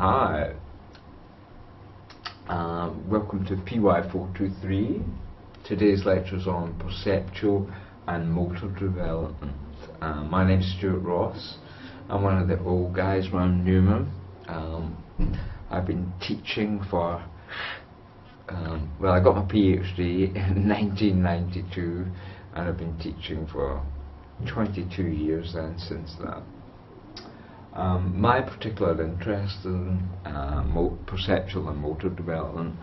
Hi, welcome to PY423. Today's lecture is on perceptual and motor development. My name is Stuart Ross. I'm one of the old guys around Newman. I've been teaching for, well, I got my PhD in 1992 and I've been teaching for 22 years then since that. My particular interest in perceptual and motor development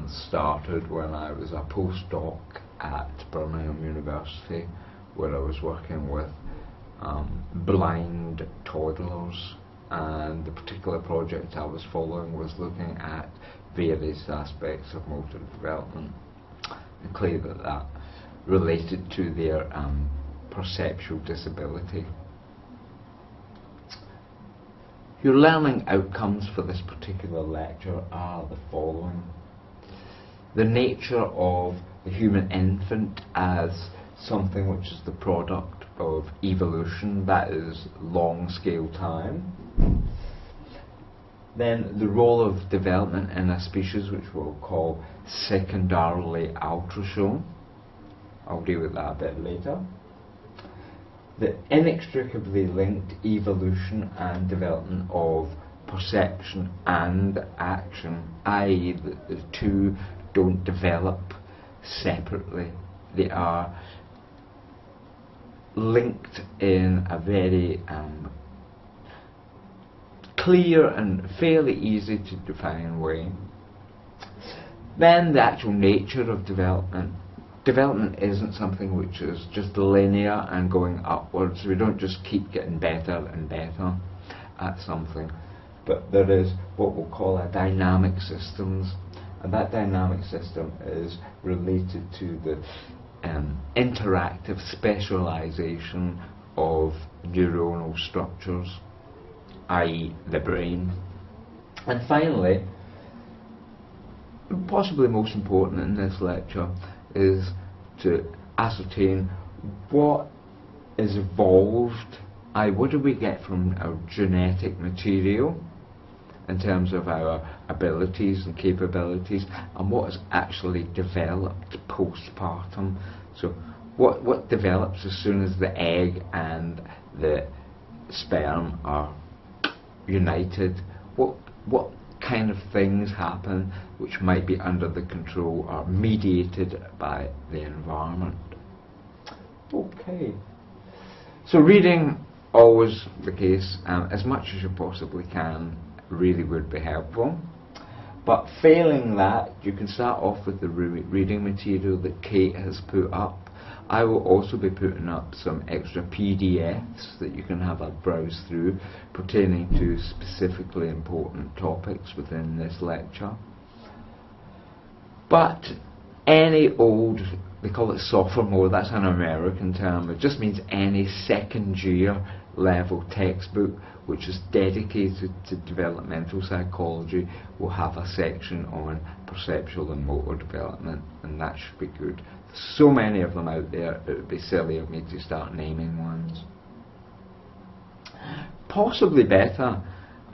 started when I was a postdoc at Birmingham University, where I was working with blind toddlers, and the particular project I was following was looking at various aspects of motor development, and clearly that related to their perceptual disability. Your learning outcomes for this particular lecture are the following. The nature of the human infant as something which is the product of evolution, that is long scale time. Then the role of development in a species which we'll call secondarily ultrasound. I'll deal with that a bit later. The inextricably linked evolution and development of perception and action, i.e. the two don't develop separately. They are linked in a very clear and fairly easy to define way. Then the actual nature of development. Development isn't something which is just linear and going upwards. We don't just keep getting better and better at something, but there is what we'll call a dynamic systems, and that dynamic system is related to the interactive specialization of neuronal structures, i.e. the brain. And finally, possibly most important in this lecture, is to ascertain what is evolved, what do we get from our genetic material in terms of our abilities and capabilities, and what is actually developed postpartum. So what develops as soon as the egg and the sperm are united, what kind of things happen which might be under the control or mediated by the environment. Okay, so reading, always the case, as much as you possibly can really would be helpful, but failing that you can start off with the reading material that Kate has put up. I will also be putting up some extra PDFs that you can have a browse through pertaining to specifically important topics within this lecture. But any old, they call it sophomore, that's an American term, it just means any second year level textbook which is dedicated to developmental psychology will have a section on perceptual and motor development, and that should be good. So many of them out there, it would be silly of me to start naming ones. Possibly better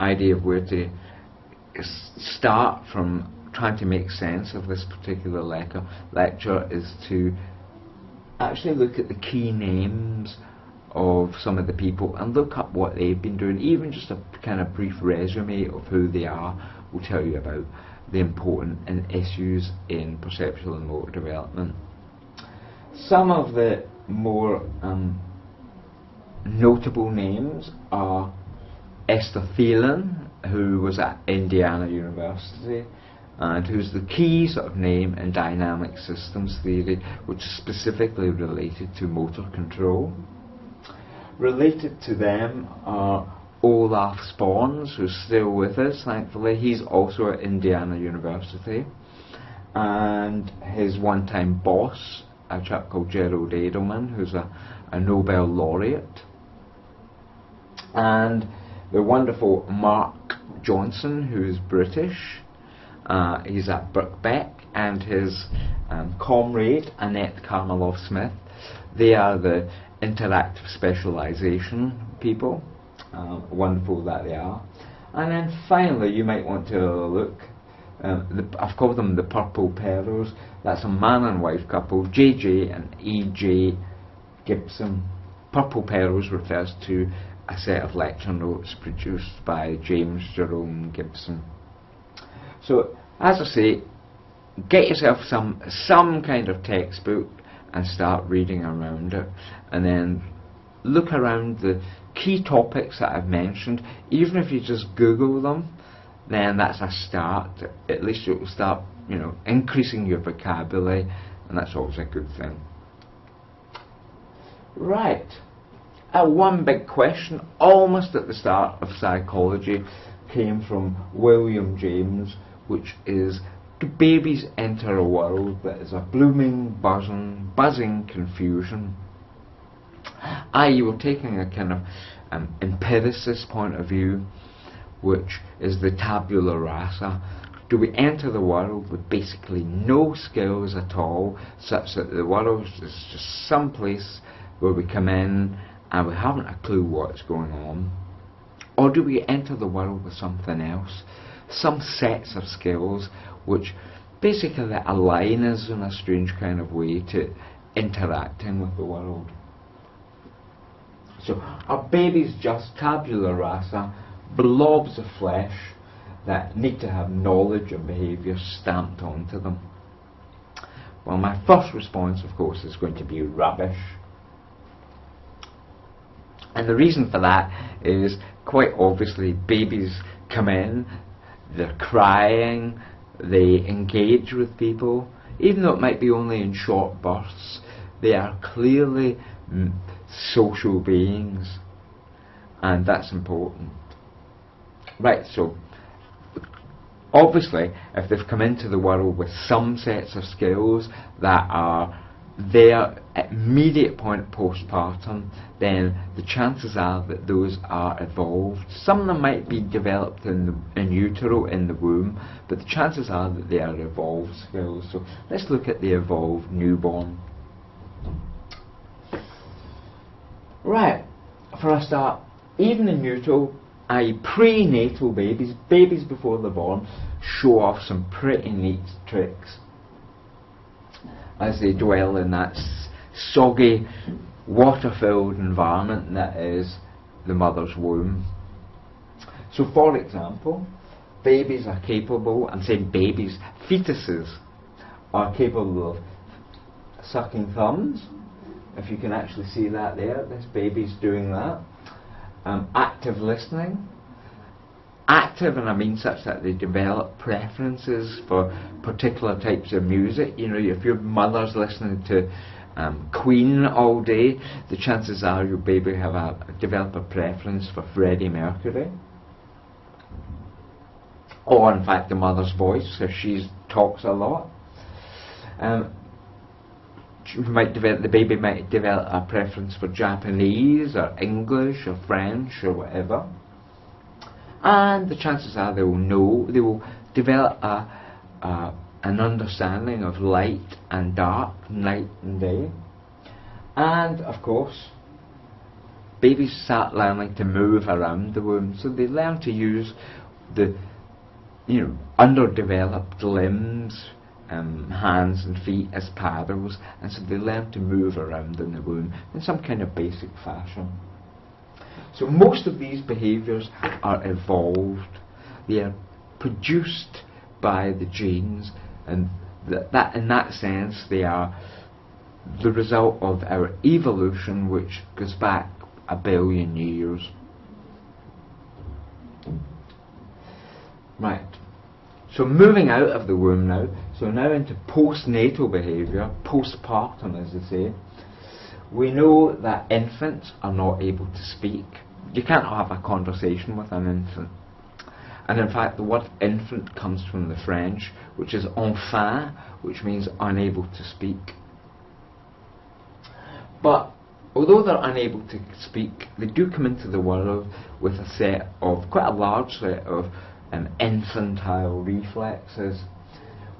idea of where to start from trying to make sense of this particular lecture is to actually look at the key names of some of the people and look up what they've been doing. Even just a kind of brief resume of who they are will tell you about the important issues in perceptual and motor development. Some of the more notable names are Esther Thielen, who was at Indiana University, and who's the key sort of name in dynamic systems theory, which is specifically related to motor control. Related to them are Olaf Spons, who's still with us, thankfully. He's also at Indiana University, and his one-time boss, a chap called Gerald Edelman, who's a Nobel laureate, and the wonderful Mark Johnson, who is British. He's at Birkbeck, and his comrade Annette Karmeloff-Smith, they are the interactive specialization people. Wonderful that they are. And then finally you might want to look, I've called them the purple perils. That's a man and wife couple, JJ and EJ Gibson. Purple Perils refers to a set of lecture notes produced by James Jerome Gibson. So, as I say, get yourself some kind of textbook and start reading around it, and then look around the key topics that I've mentioned. Even if you just Google them, then that's a start. At least it will start, increasing your vocabulary, and that's always a good thing. Right. One big question, almost at the start of psychology, came from William James, which is, do babies enter a world that is a blooming, buzzing confusion? I.e., we're taking a kind of empiricist point of view, which is the tabula rasa. Do we enter the world with basically no skills at all, such that the world is just some place where we come in and we haven't a clue what's going on? Or do we enter the world with something else, some sets of skills which basically align us in a strange kind of way to interacting with the world? So are babies just tabula rasa, blobs of flesh that need to have knowledge and behaviour stamped onto them? Well, my first response, of course, is going to be rubbish. And the reason for that is, quite obviously, babies come in, they're crying, they engage with people, even though it might be only in short bursts. They are clearly social beings, and that's important. Right, so obviously, if they've come into the world with some sets of skills that are their immediate point of postpartum, then the chances are that those are evolved. Some of them might be developed in utero, in the womb, but the chances are that they are evolved skills. So let's look at the evolved newborn. Right, for a start, even in utero, i.e. prenatal babies, babies before they're born, show off some pretty neat tricks as they dwell in that soggy, water-filled environment that is the mother's womb. So, for example, babies are capable, I'm saying babies, fetuses are capable of sucking thumbs. If you can actually see that there, this baby's doing that. Active listening. Active, and I mean such that they develop preferences for particular types of music. If your mother's listening to Queen all day, the chances are your baby develop a preference for Freddie Mercury. Or in fact the mother's voice, if she talks a lot. The baby might develop a preference for Japanese or English or French or whatever. And the chances are they will develop an understanding of light and dark, night and day. And of course, babies start learning to move around the womb, so they learn to use the underdeveloped limbs, hands and feet as paddles, and so they learn to move around in the womb in some kind of basic fashion. So most of these behaviours are evolved. They are produced by the genes, and that in that sense they are the result of our evolution, which goes back 1 billion years. Right. So moving out of the womb now, so now into postnatal behaviour, postpartum as they say. We know that infants are not able to speak. You can't have a conversation with an infant. And in fact the word infant comes from the French, which is enfant, which means unable to speak. But although they're unable to speak, they do come into the world with quite a large set of infantile reflexes,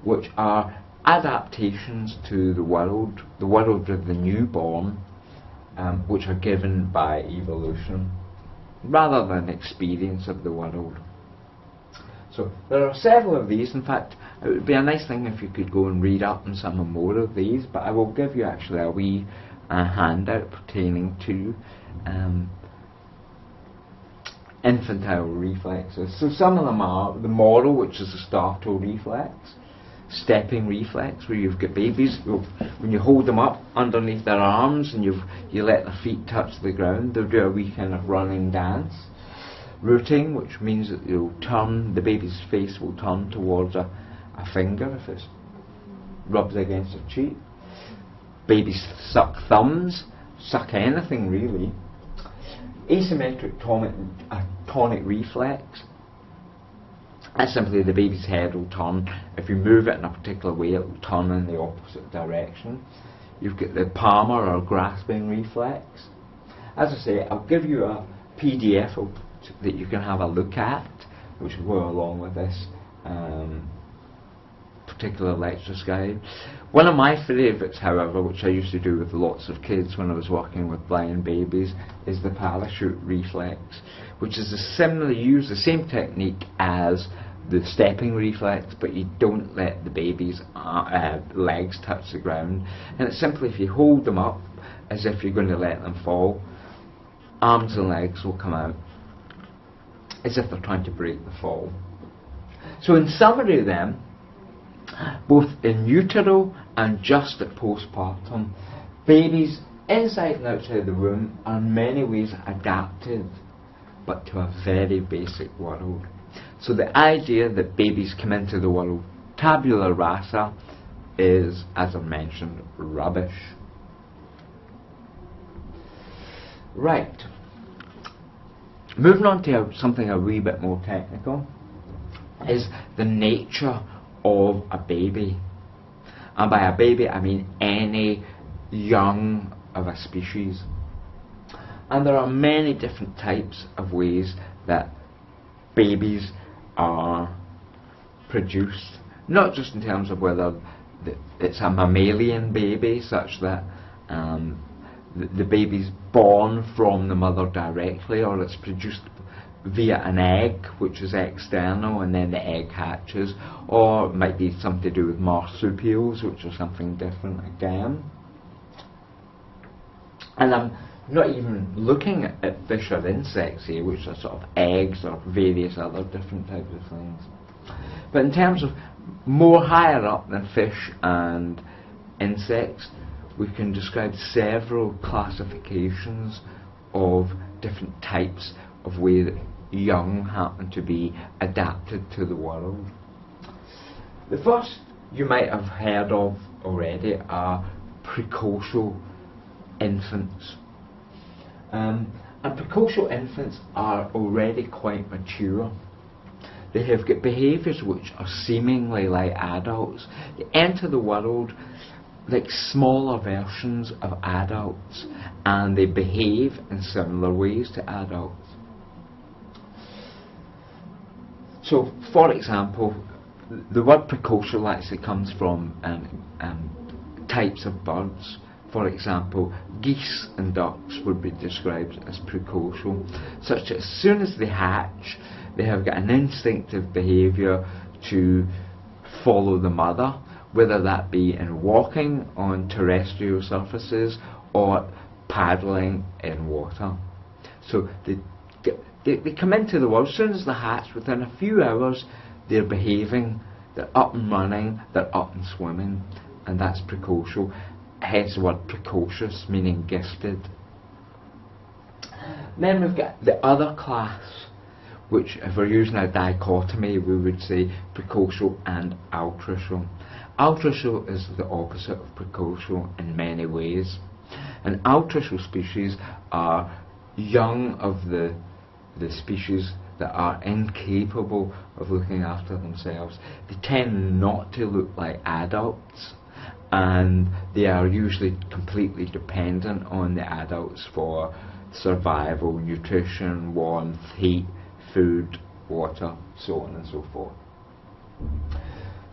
which are adaptations to the world of the newborn, which are given by evolution, rather than experience of the world. So there are several of these. In fact, it would be a nice thing if you could go and read up on some more of these, but I will give you actually a wee handout pertaining to infantile reflexes. So some of them are the model, which is the startle reflex, stepping reflex, where you've got babies, when you hold them up underneath their arms and you let their feet touch the ground, they'll do a wee kind of running dance. Rooting, which means that you'll turn, the baby's face will turn towards a finger if it rubs against a cheek. Babies suck thumbs, suck anything really. Asymmetric tonic reflex. That's simply the baby's head will turn. If you move it in a particular way, it will turn in the opposite direction. You've got the palmar or grasping reflex. As I say, I'll give you a PDF that you can have a look at, which will go along with this particular lectures guide. One of my favourites, however, which I used to do with lots of kids when I was working with blind babies, is the parachute reflex, which is use the same technique as the stepping reflex, but you don't let the baby's legs touch the ground, and it's simply if you hold them up as if you're going to let them fall, arms and legs will come out as if they're trying to break the fall. So in summary then, both in utero and just at postpartum, babies inside and outside the womb are in many ways adapted, but to a very basic world. So the idea that babies come into the world tabula rasa is, as I mentioned, rubbish. Right. Moving on to something a wee bit more technical is the nature of a baby. And by a baby I mean any young of a species. And there are many different types of ways that babies are produced, not just in terms of whether it's a mammalian baby, such that the baby's born from the mother directly, or it's produced via an egg which is external and then the egg hatches, or it might be something to do with marsupials, which are something different again. And I'm not even looking at fish or insects here, which are sort of eggs or various other different types of things. But in terms of more higher up than fish and insects, we can describe several classifications of different types of way that young happen to be adapted to the world. The first you might have heard of already are precocial infants. And precocial infants are already quite mature. They have got behaviours which are seemingly like adults. They enter the world like smaller versions of adults, and they behave in similar ways to adults. So, for example, the word precocial actually comes from types of birds. For example, geese and ducks would be described as precocial, such that as soon as they hatch, they have got an instinctive behaviour to follow the mother, whether that be in walking on terrestrial surfaces or paddling in water. So they come into the world, as soon as they hatch, within a few hours they're behaving, they're up and running, they're up and swimming, and that's precocial. Hence the word precocious, meaning gifted. Then we've got the other class, which if we're using a dichotomy we would say precocial and altricial. Altricial is the opposite of precocial in many ways. And altricial species are young of the species that are incapable of looking after themselves. They tend not to look like adults, and they are usually completely dependent on the adults for survival, nutrition, warmth, heat, food, water, so on and so forth.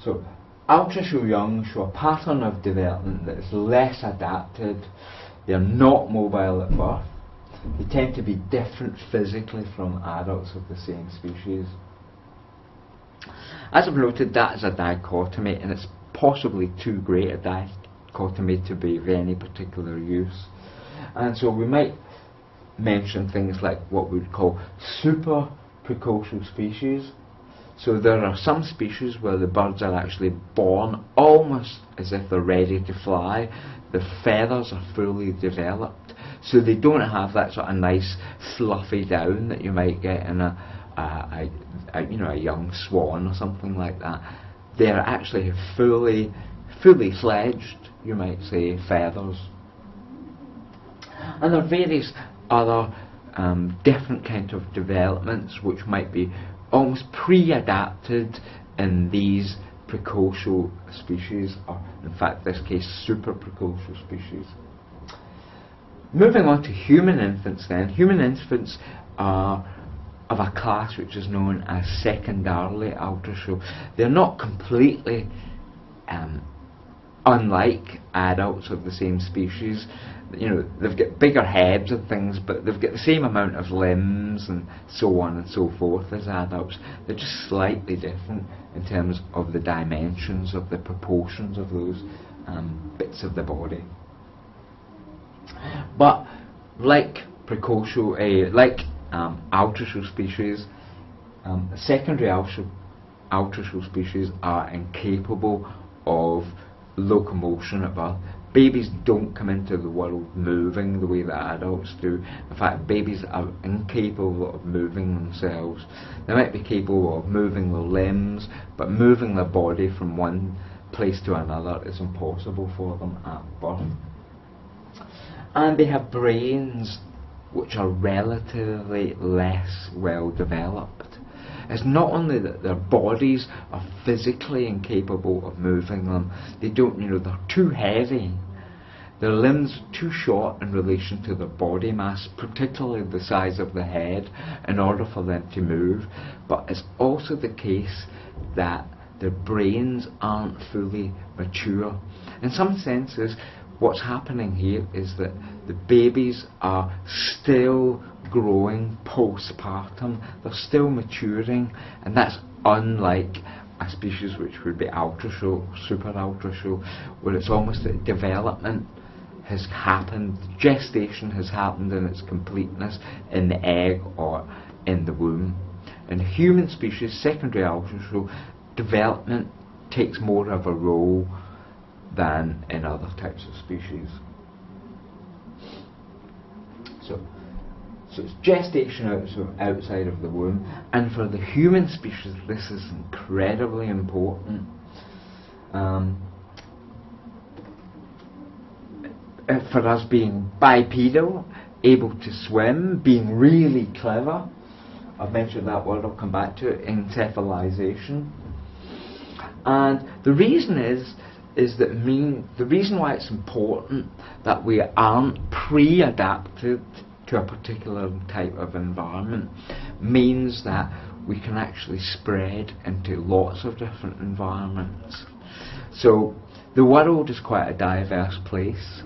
So altricial young show a pattern of development that is less adapted. They are not mobile at birth. They tend to be different physically from adults of the same species. As I've noted, that is a dichotomy, and it's possibly too great a dichotomy to be of any particular use. And so we might mention things like what we would call super precocial species. So there are some species where the birds are actually born almost as if they're ready to fly. The feathers are fully developed, so they don't have that sort of nice fluffy down that you might get in a young swan or something like that. They are actually fully fledged, you might say, feathers. And there are various other different kinds of developments which might be almost pre-adapted in these precocial species, or in fact in this case super precocial species. Moving on to human infants then. Human infants are of a class which is known as secondarily altricial. They're not completely unlike adults of the same species. You know, they've got bigger heads and things, but they've got the same amount of limbs and so on and so forth as adults. They're just slightly different in terms of the dimensions, of the proportions of those bits of the body. But like precocial, altricial species, secondary altricial species are incapable of locomotion at birth. Babies don't come into the world moving the way that adults do. In fact, babies are incapable of moving themselves. They might be capable of moving their limbs, but moving their body from one place to another is impossible for them at birth. And they have brains which are relatively less well developed. It's not only that their bodies are physically incapable of moving them, they're too heavy. Their limbs are too short in relation to their body mass, particularly the size of the head, in order for them to move. But it's also the case that their brains aren't fully mature. In some senses, what's happening here is that the babies are still growing postpartum, they're still maturing, and that's unlike a species which would be altricial, super altricial, where it's almost that development has happened, gestation has happened in its completeness in the egg or in the womb. In human species, secondary altricial, development takes more of a role than in other types of species. So it's gestation outside of the womb, and for the human species this is incredibly important. For us being bipedal, able to swim, being really clever, I've mentioned that word, I'll come back to it, encephalization. And the reason the reason why it's important that we aren't pre-adapted to a particular type of environment means that we can actually spread into lots of different environments. So the world is quite a diverse place,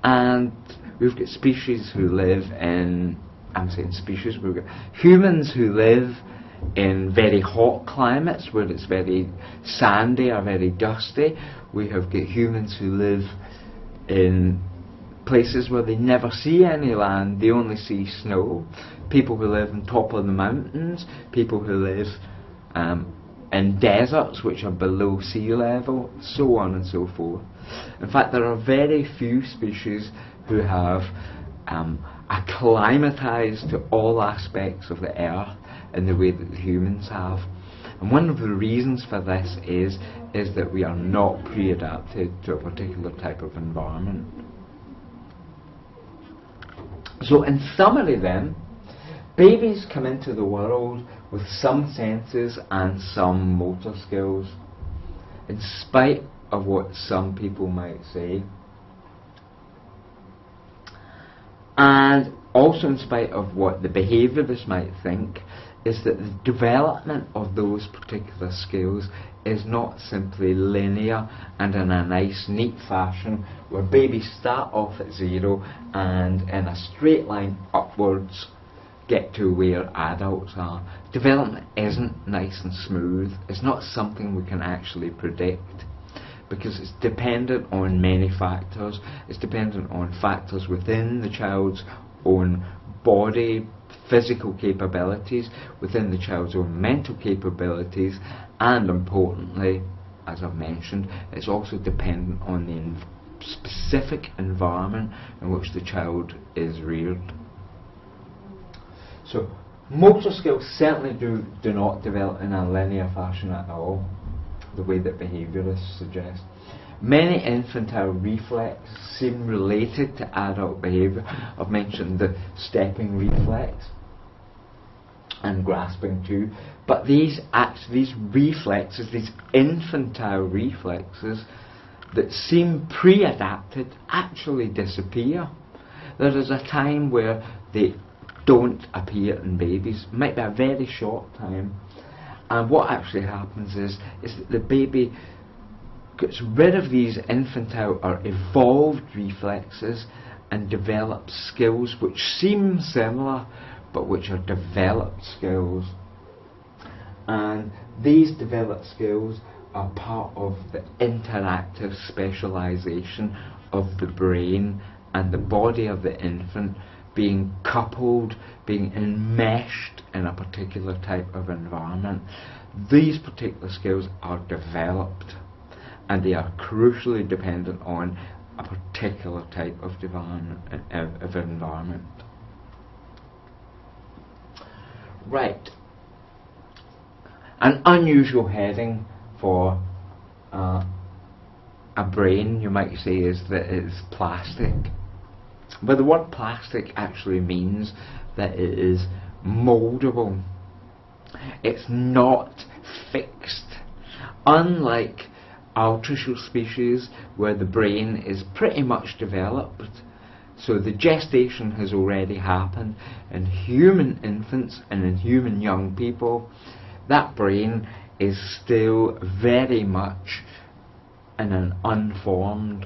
and we've got species who live in, we've got humans who live in very hot climates where it's very sandy or very dusty. We have got humans who live in places where they never see any land, they only see snow. People who live on top of the mountains, people who live in deserts which are below sea level, so on and so forth. In fact, there are very few species who have acclimatized to all aspects of the earth in the way that the humans have. And one of the reasons for this is that we are not pre-adapted to a particular type of environment. So in summary then, babies come into the world with some senses and some motor skills, in spite of what some people might say, and also in spite of what the behaviourists might think, is that the development of those particular skills is not simply linear and in a nice neat fashion where babies start off at 0 and in a straight line upwards get to where adults are. Development isn't nice and smooth. It's not something we can actually predict, because it's dependent on many factors. It's dependent on factors within the child's own body, physical capabilities, within the child's own mental capabilities, and importantly, as I've mentioned, it's also dependent on the specific environment in which the child is reared. So motor skills certainly do not develop in a linear fashion at all, the way that behaviourists suggest. Many infantile reflexes seem related to adult behaviour. I've mentioned the stepping reflex and grasping too, but these reflexes, these infantile reflexes that seem pre-adapted, actually disappear. There is a time where they don't appear in babies. It might be a very short time, and what actually happens is that the baby gets rid of these infantile or evolved reflexes and develops skills which seem similar but which are developed skills. And these developed skills are part of the interactive specialization of the brain and the body of the infant being coupled, being enmeshed in a particular type of environment. These particular skills are developed, and they are crucially dependent on a particular type of environment. Right. An unusual heading for a brain, you might say, is that it's plastic. But the word plastic actually means that it is mouldable. It's not fixed. Unlike altricial species, where the brain is pretty much developed, so the gestation has already happened in human infants and in human young people, that brain is still very much in an unformed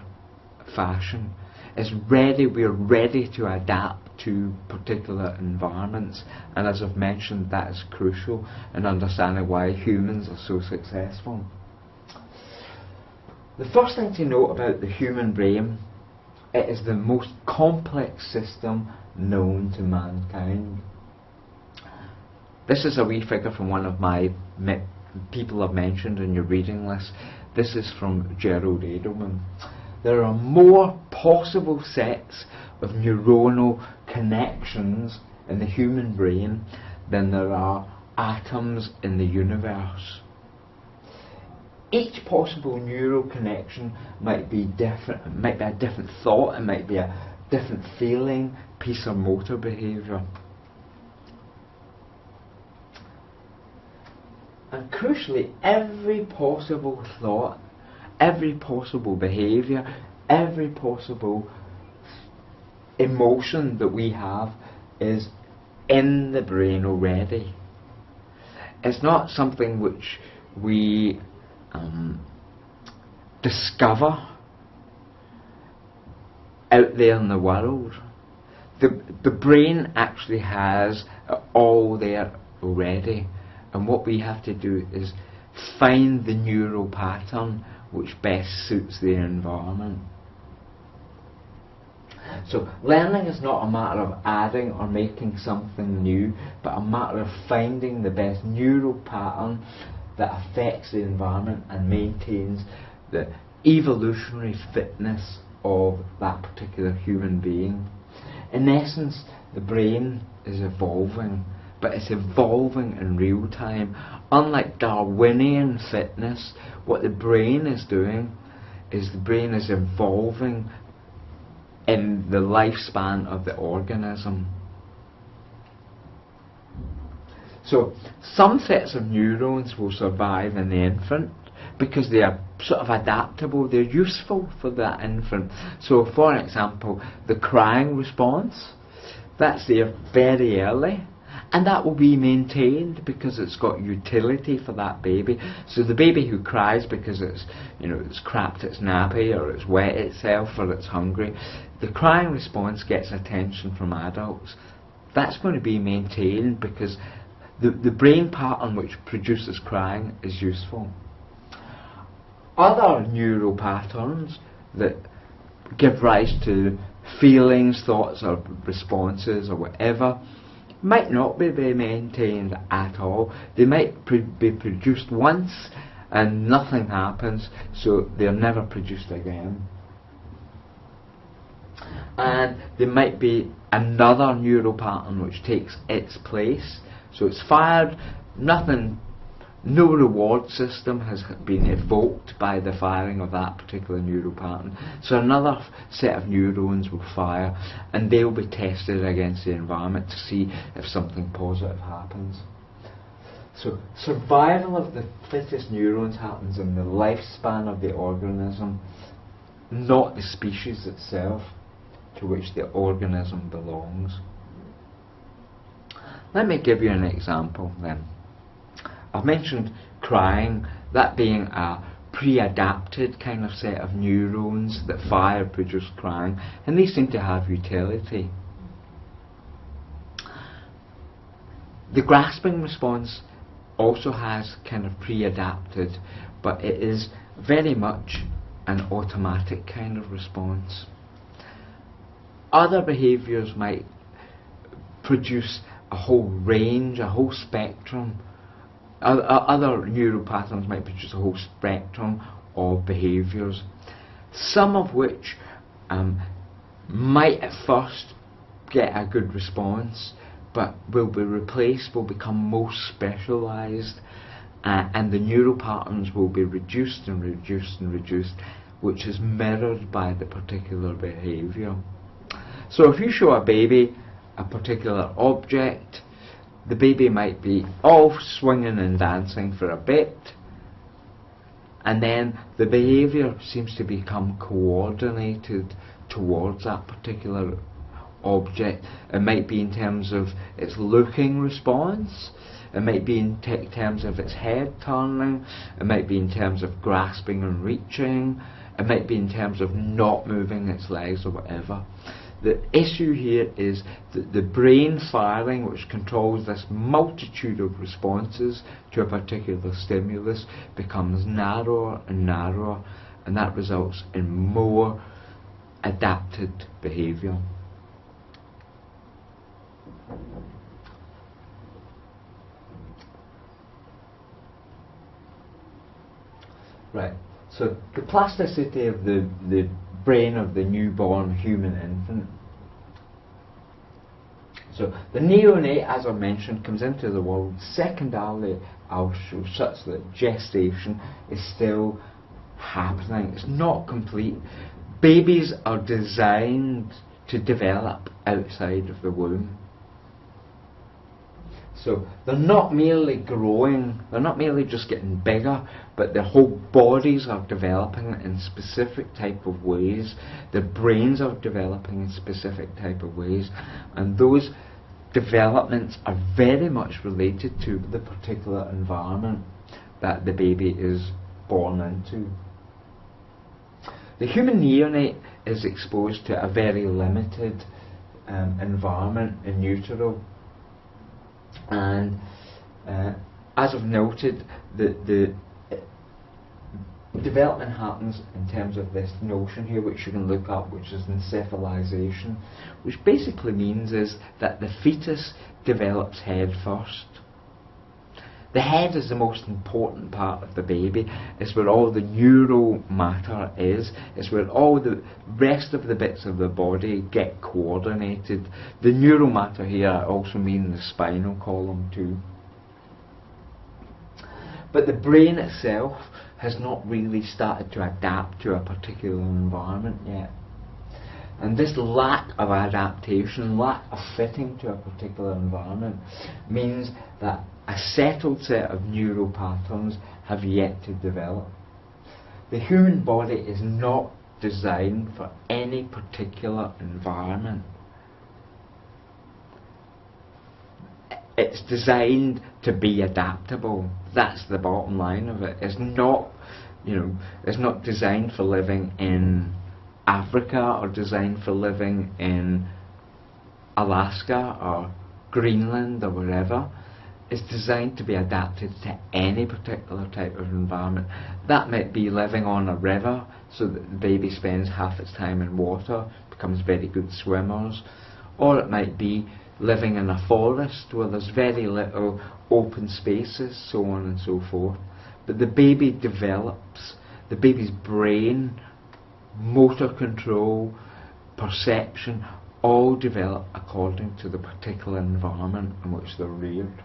fashion. We're ready to adapt to particular environments, and as I've mentioned, that is crucial in understanding why humans are so successful. The first thing to note about the human brain, it is the most complex system known to mankind. This is a wee figure from one of my people I've mentioned in your reading list. This is from Gerald Edelman. There are more possible sets of neuronal connections in the human brain than there are atoms in the universe. Each possible neural connection might be different. It might be a different thought, it might be a different feeling, piece of motor behaviour. And crucially, every possible thought, every possible behaviour, every possible emotion that we have is in the brain already. It's not something which we discover out there in the world. The brain actually has it all there already, and what we have to do is find the neural pattern which best suits the environment. So learning is not a matter of adding or making something new, but a matter of finding the best neural pattern that affects the environment and maintains the evolutionary fitness of that particular human being. In essence, the brain is evolving, but it's evolving in real time. Unlike Darwinian fitness, what the brain is doing is the brain is evolving in the lifespan of the organism. So some sets of neurons will survive in the infant because they are sort of adaptable, they're useful for that infant. So for example, the crying response, that's there very early, and that will be maintained because it's got utility for that baby. So the baby who cries because it's crapped its nappy, or it's wet itself, or it's hungry, the crying response gets attention from adults. that's going to be maintained because the brain pattern which produces crying is useful. Other neural patterns that give rise to feelings, thoughts or responses or whatever might not be maintained at all. They might be produced once and nothing happens, so they're never produced again. And there might be another neural pattern which takes its place. So it's fired, nothing, no reward system has been evoked by the firing of that particular neural pattern. So another set of neurons will fire and they will be tested against the environment to see if something positive happens. So survival of the fittest neurons happens in the lifespan of the organism, not the species itself to which the organism belongs. Let me give you an example then. I've mentioned crying, that being a pre-adapted kind of set of neurons that fire produce crying, and these seem to have utility. The grasping response also has kind of pre-adapted, but it is very much an automatic kind of response. Other behaviours might produce a whole range, a whole spectrum. Other neural patterns might produce a whole spectrum of behaviours, some of which might at first get a good response, but will be replaced, will become more specialised, and the neural patterns will be reduced and reduced and reduced, which is mirrored by the particular behaviour. So if you show a baby a particular object, the baby might be all swinging and dancing for a bit, and then the behaviour seems to become coordinated towards that particular object. It might be in terms of its looking response, it might be in terms of its head turning, it might be in terms of grasping and reaching, it might be in terms of not moving its legs or whatever. The issue here is that the brain firing, which controls this multitude of responses to a particular stimulus, becomes narrower and narrower, and that results in more adapted behaviour. Right, so the plasticity of the brain of the newborn human infant. So the neonate, as I mentioned, comes into the world secondarily also, such that gestation is still happening. It's not complete. Babies are designed to develop outside of the womb. So they're not merely growing, they're not merely just getting bigger, but their whole bodies are developing in specific type of ways, their brains are developing in specific type of ways, and those developments are very much related to the particular environment that the baby is born into. The human neonate is exposed to a very limited environment in utero. And as I've noted, the development happens in terms of this notion here, which you can look up, which is encephalization, which basically means is that the fetus develops head first. The head is the most important part of the baby. It's where all the neural matter is. It's where all the rest of the bits of the body get coordinated. The neural matter here I also mean the spinal column too. But the brain itself has not really started to adapt to a particular environment yet. And this lack of adaptation, lack of fitting to a particular environment, means that a settled set of neural patterns have yet to develop. The human body is not designed for any particular environment. It's designed to be adaptable. That's the bottom line of it. It's not, it's not designed for living in Africa or designed for living in Alaska or Greenland or wherever, is designed to be adapted to any particular type of environment. That might be living on a river, so that the baby spends half its time in water, becomes very good swimmers, or it might be living in a forest where there's very little open spaces, so on and so forth. But the baby develops, the baby's brain, motor control, perception, all develop according to the particular environment in which they're reared.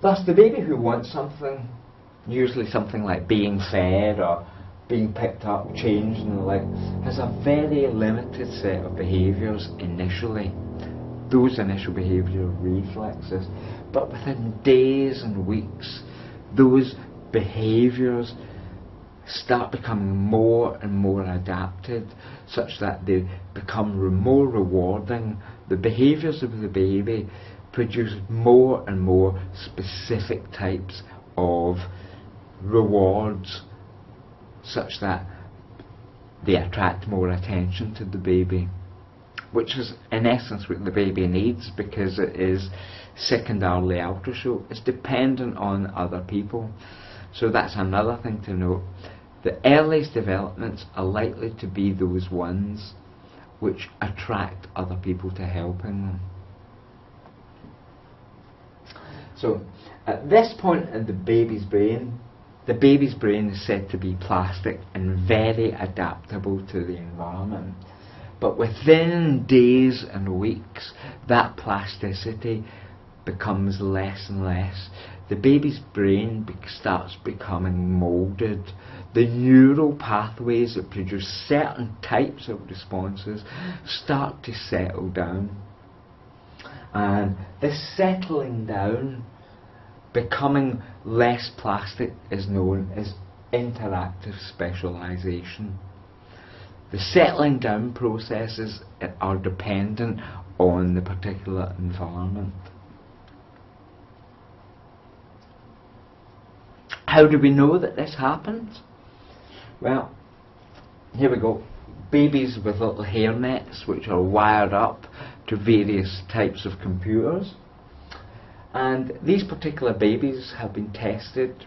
Thus, the baby who wants something, usually something like being fed or being picked up, changed and the like, has a very limited set of behaviours initially. Those initial behavioural reflexes. But within days and weeks, those behaviours start becoming more and more adapted, such that they become more rewarding. The behaviours of the baby produce more and more specific types of rewards, such that they attract more attention to the baby, which is in essence what the baby needs, because it is secondarily autosocial. It's dependent on other people. So that's another thing to note. The earliest developments are likely to be those ones which attract other people to helping them. So at this point in the baby's brain is said to be plastic and very adaptable to the environment. But within days and weeks, that plasticity becomes less and less. The baby's brain starts becoming moulded. The neural pathways that produce certain types of responses start to settle down. And this settling down, becoming less plastic, is known as interactive specialisation. The settling down processes are dependent on the particular environment. How do we know that this happens? Well, here we go. Babies with little hairnets which are wired up to various types of computers. And these particular babies have been tested,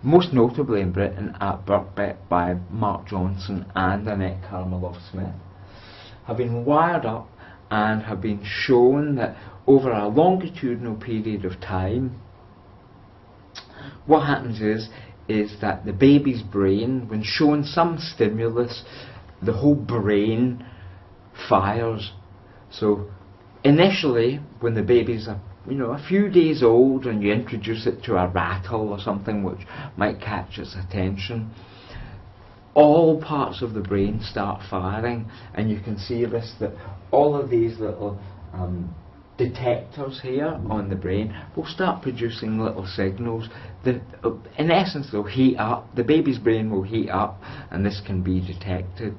most notably in Britain at Birkbeck by Mark Johnson and Annette Karmeloff-Smith, have been wired up and have been shown that over a longitudinal period of time, what happens is that the baby's brain, when shown some stimulus, the whole brain fires. So initially, when the baby's a few days old and you introduce it to a rattle or something which might catch its attention, all parts of the brain start firing, and you can see this, that all of these little detectors here on the brain will start producing little signals that in essence they'll heat up. The baby's brain will heat up, and this can be detected.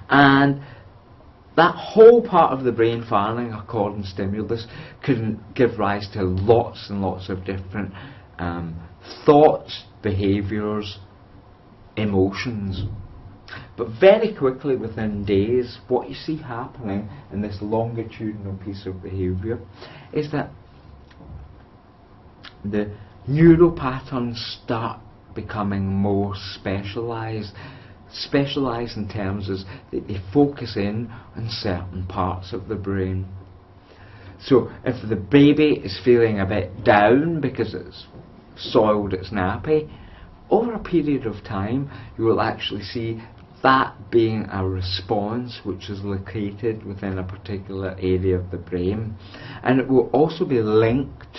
And that whole part of the brain firing according to stimulus can give rise to lots and lots of different thoughts, behaviours, emotions. But very quickly, within days, what you see happening in this longitudinal piece of behaviour is that the neural patterns start becoming more specialised. Specialised in terms of that they focus in on certain parts of the brain. So if the baby is feeling a bit down because it's soiled its nappy, over a period of time you will actually see that being a response which is located within a particular area of the brain, and it will also be linked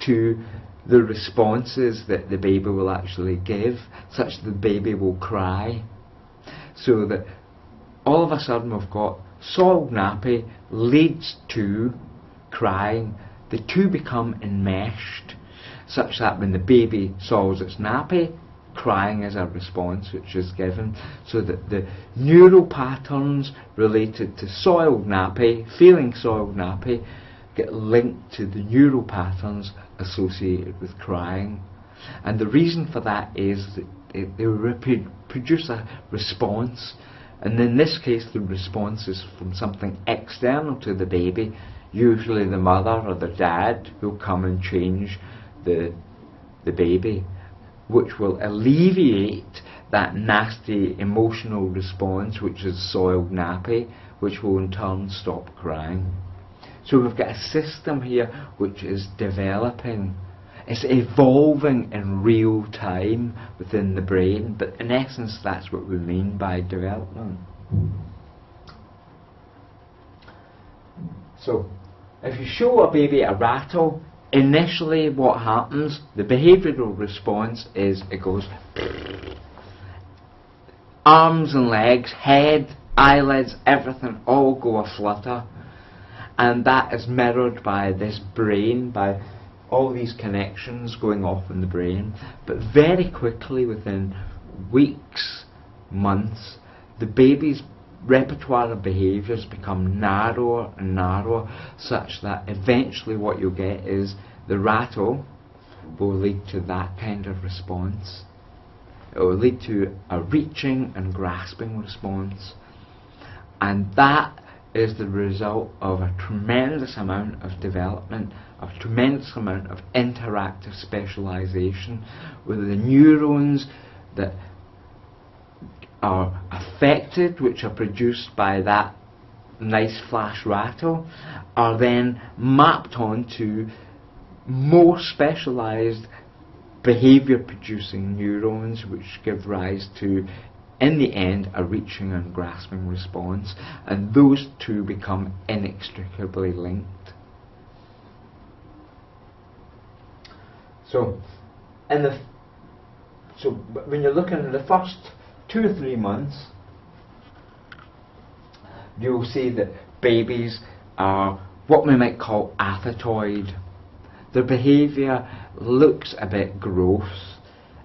to the responses that the baby will actually give, such that the baby will cry. So that all of a sudden we've got soiled nappy leads to crying. The two become enmeshed, such that when the baby soils its nappy, crying is a response which is given, so that the neural patterns related to soiled nappy, feeling soiled nappy, get linked to the neural patterns associated with crying. And the reason for that is that they produce a response And in this case, the response is from something external to the baby, usually the mother or the dad, who'll come and change the baby, which will alleviate that nasty emotional response, which is soiled nappy, which will in turn stop crying. So we've got a system here which is developing. It's evolving in real time within the brain, but in essence that's what we mean by development. So if you show a baby a rattle, initially what happens, the behavioural response is it goes arms and legs, head, eyelids, everything all go aflutter, and that is mirrored by this brain, by all these connections going off in the brain. But very quickly, within weeks, months, the baby's repertoire of behaviours become narrower and narrower, such that eventually what you'll get is the rattle will lead to that kind of response. It will lead to a reaching and grasping response, and that is the result of a tremendous amount of development, a tremendous amount of interactive specialisation, where the neurons that are affected, which are produced by that nice flash rattle, are then mapped onto more specialised behaviour producing neurons, which give rise to, in the end, a reaching and grasping response, and those two become inextricably linked. So when you're looking at the first 2 or 3 months, you'll see that babies are what we might call athetoid. Their behaviour looks a bit gross,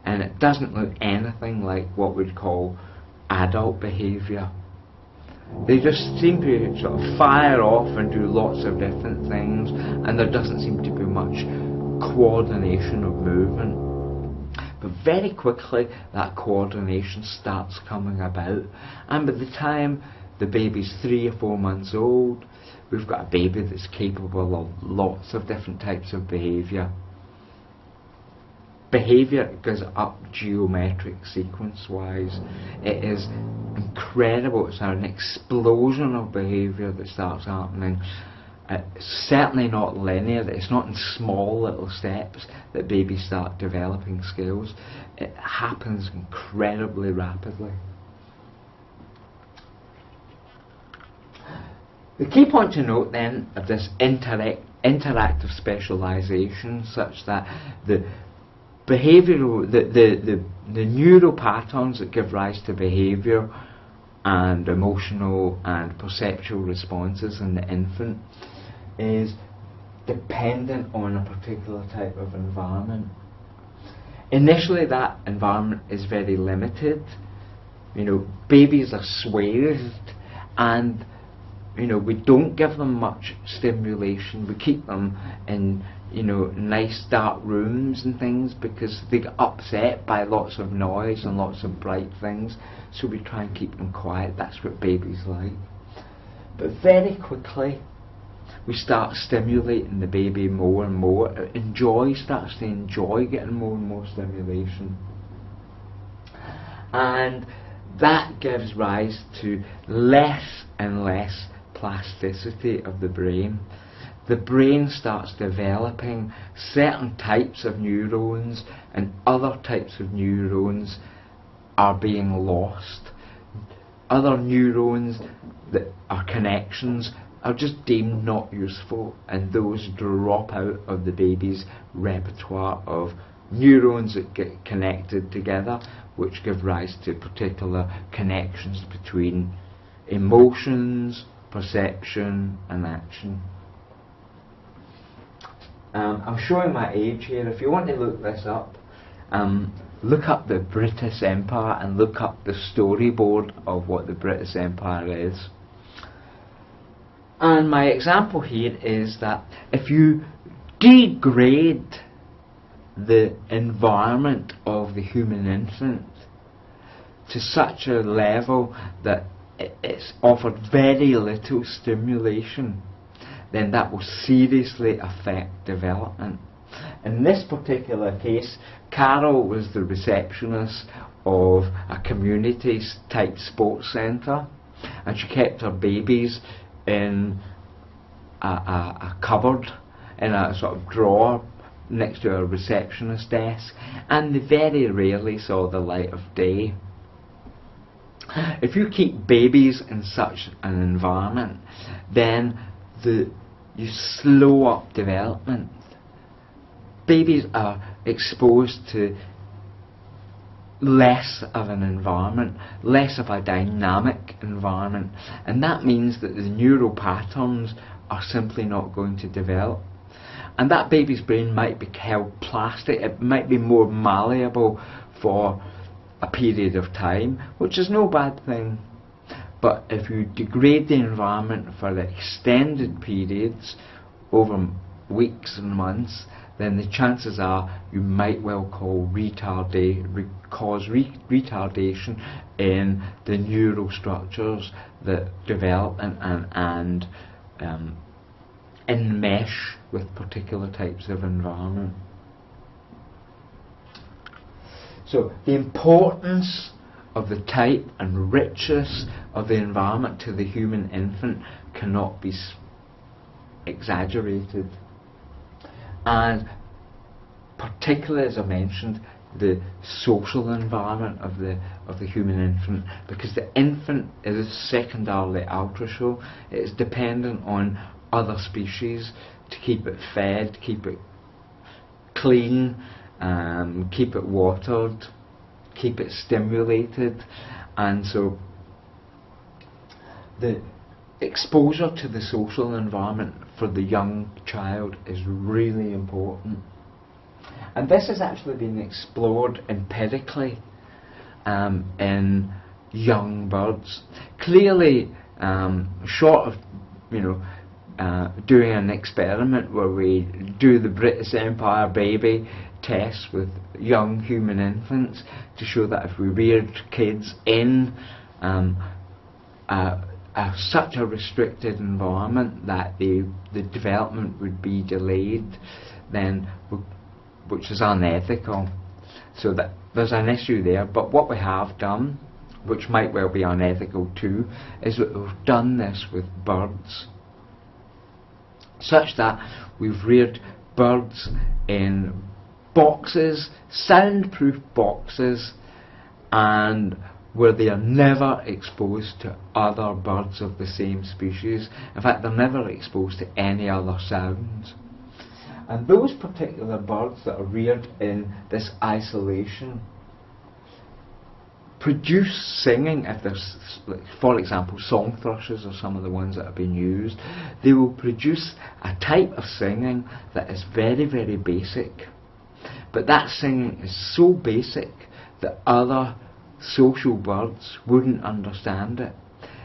and it doesn't look anything like what we'd call adult behaviour. They just seem to sort of fire off and do lots of different things, and there doesn't seem to be much coordination of movement. But very quickly that coordination starts coming about, and by the time the baby's 3 or 4 months old, we've got a baby that's capable of lots of different types of behaviour. Behaviour goes up geometric sequence wise. It is incredible. It's an explosion of behaviour that starts happening. It's certainly not linear. It's not in small little steps that babies start developing skills. It happens incredibly rapidly. The key point to note then of this interactive specialisation, such that the behavioural, the neural patterns that give rise to behaviour and emotional and perceptual responses in the infant is dependent on a particular type of environment. Initially that environment is very limited. Babies are swathed, and we don't give them much stimulation. We keep them in nice dark rooms and things, because they get upset by lots of noise and lots of bright things, so we try and keep them quiet. That's what babies like. But very quickly we start stimulating the baby more and more. It starts to enjoy getting more and more stimulation, and that gives rise to less and less plasticity of the brain. The brain starts developing certain types of neurons, and other types of neurons are being lost. Other neurons that are connections are just deemed not useful, and those drop out of the baby's repertoire of neurons that get connected together, which give rise to particular connections between emotions, perception and action. I'm showing my age here. If you want to look this up, look up the British Empire and look up the storyboard of what the British Empire is. And my example here is that if you degrade the environment of the human infant to such a level that it's offered very little stimulation, then that will seriously affect development. In this particular case, Carol was the receptionist of a community type sports centre, and she kept her babies in a cupboard, in a sort of drawer next to a receptionist desk, and they very rarely saw the light of day. If you keep babies in such an environment, then you slow up development. Babies are exposed to less of an environment, less of a dynamic environment, and that means that the neural patterns are simply not going to develop. And that baby's brain might be held plastic, it might be more malleable for a period of time, which is no bad thing. But if you degrade the environment for extended periods, over weeks and months, then the chances are you might well cause retardation in the neural structures that develop and enmesh with particular types of environment. So the importance of the type and richness of the environment to the human infant cannot be exaggerated. And particularly, as I mentioned, the social environment of the human infant, because the infant is secondarily ultra-social. It is dependent on other species to keep it fed, keep it clean, keep it watered, keep it stimulated. And so the exposure to the social environment for the young child is really important. And this has actually been explored empirically in young birds. Clearly, short of doing an experiment where we do the British Empire baby test with young human infants to show that if we reared kids in such a restricted environment that the development would be delayed, then which is unethical. So that there's an issue there. But what we have done, which might well be unethical too, is that we've done this with birds, such that we've reared birds in boxes, soundproof boxes, and where they are never exposed to other birds of the same species. In fact, they're never exposed to any other sounds. And those particular birds that are reared in this isolation produce singing. If there's, for example, song thrushes are some of the ones that have been used, they will produce a type of singing that is very, very basic. But that singing is so basic that other social birds wouldn't understand it.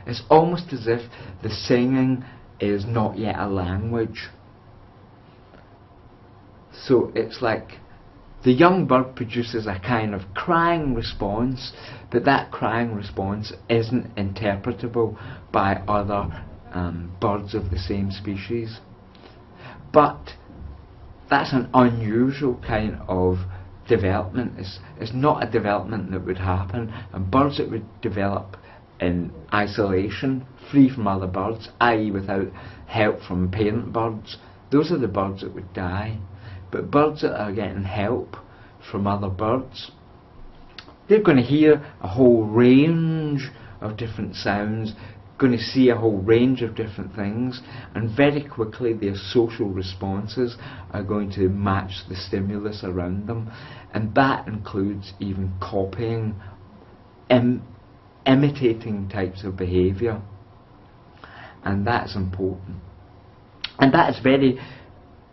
It's almost as if the singing is not yet a language. So it's like the young bird produces a kind of crying response, but that crying response isn't interpretable by other birds of the same species. But that's an unusual kind of development. It's not a development that would happen, and birds that would develop in isolation, free from other birds, i.e. without help from parent birds, those are the birds that would die. But birds that are getting help from other birds, they're going to hear a whole range of different sounds, going to see a whole range of different things, and very quickly their social responses are going to match the stimulus around them, and that includes even copying, imitating types of behaviour, and that's important. And that is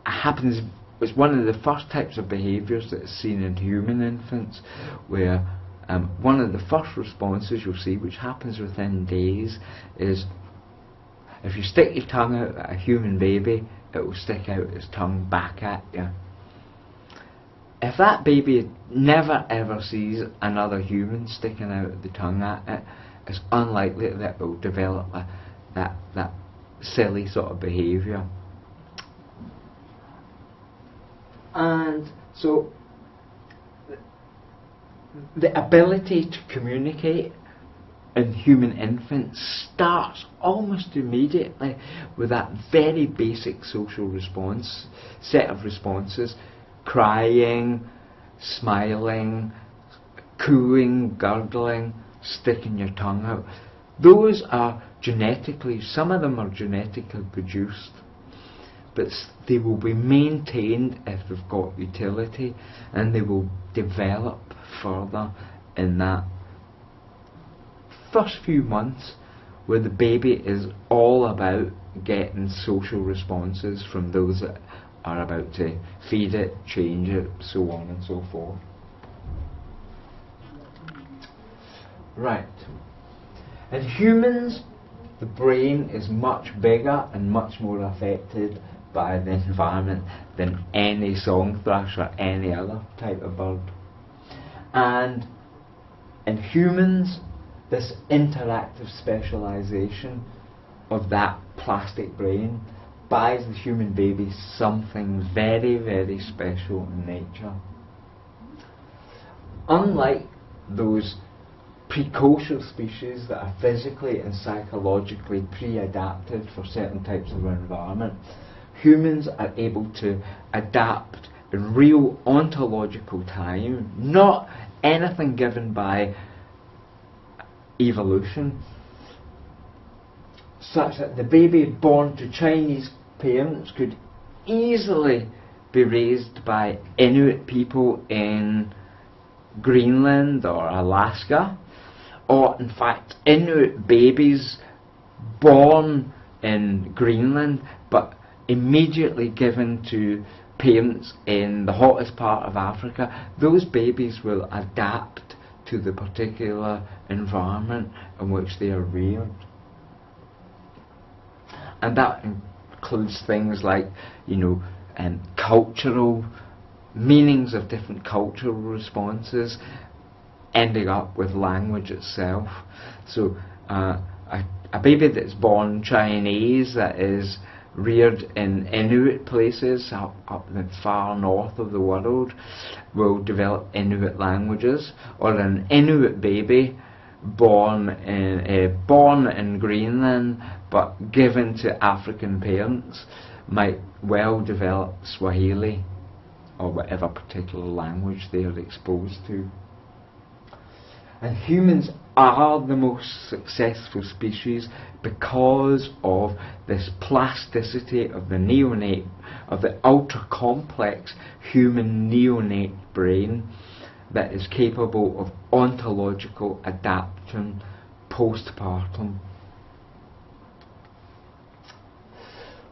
happens. It's one of the first types of behaviours that's seen in human infants, where one of the first responses you'll see, which happens within days, is if you stick your tongue out at a human baby, it will stick out its tongue back at you. If that baby never ever sees another human sticking out the tongue at it, it's unlikely that it will develop that silly sort of behaviour. And so the ability to communicate in human infants starts almost immediately with that very basic social response, set of responses: crying, smiling, cooing, gurgling, sticking your tongue out. Those are genetically, some of them are genetically produced, but they will be maintained if they've got utility, and they will develop further in that first few months where the baby is all about getting social responses from those that are about to feed it, change it, so on and so forth. Right. In humans, the brain is much bigger and much more affected by the environment than any song thrush or any other type of bird. And in humans, this interactive specialisation of that plastic brain buys the human baby something very, very special in nature. Unlike those precocial species that are physically and psychologically pre-adapted for certain types of environment, humans are able to adapt in real ontological time, not anything given by evolution, such that the baby born to Chinese parents could easily be raised by Inuit people in Greenland or Alaska, or in fact Inuit babies born in Greenland but immediately given to parents in the hottest part of Africa. Those babies will adapt to the particular environment in which they are reared. And that includes things like, cultural meanings of different cultural responses, ending up with language itself. So a baby that's born Chinese that is reared in Inuit places up in the far north of the world will develop Inuit languages, or an Inuit baby born in Greenland but given to African parents might well develop Swahili or whatever particular language they are exposed to. And humans are the most successful species because of this plasticity of the neonate, of the ultra complex human neonate brain that is capable of ontological adaptation postpartum.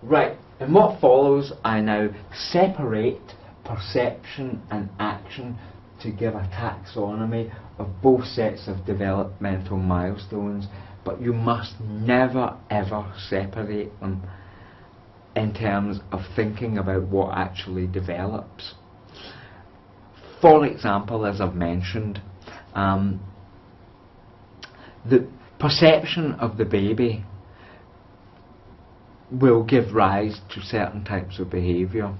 Right, in what follows, I now separate perception and action to give a taxonomy of both sets of developmental milestones, but you must never ever separate them in terms of thinking about what actually develops. For example, as I've mentioned, the perception of the baby will give rise to certain types of behaviour.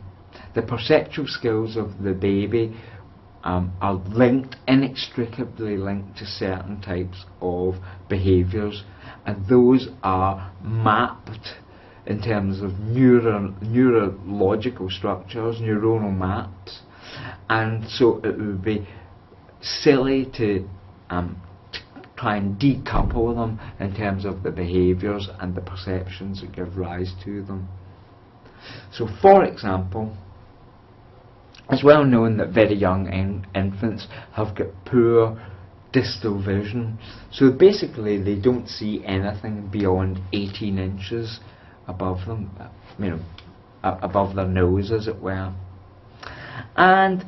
The perceptual skills of the baby are inextricably linked to certain types of behaviours, and those are mapped in terms of neurological structures, neuronal maps, and so it would be silly to try and decouple them in terms of the behaviours and the perceptions that give rise to them. So, for example, it's well known that very young infants have got poor distal vision, so basically they don't see anything beyond 18 inches above them, above their nose, as it were. And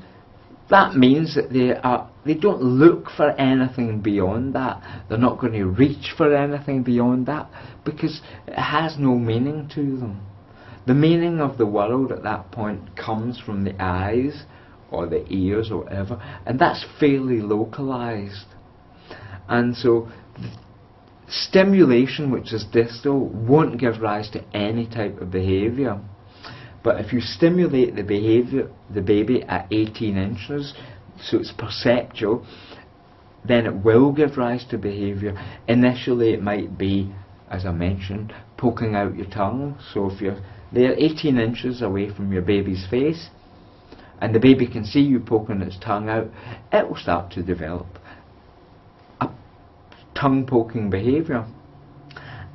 that means that they don't look for anything beyond that. They're not going to reach for anything beyond that because it has no meaning to them. The meaning of the world at that point comes from the eyes or the ears or whatever, and that's fairly localized. And so Stimulation, which is distal, won't give rise to any type of behaviour. But if you stimulate the baby at 18 inches, so it's perceptual, then it will give rise to behaviour. Initially it might be, as I mentioned, poking out your tongue. So if you're there 18 inches away from your baby's face, and the baby can see you poking its tongue out, it will start to develop a tongue poking behaviour.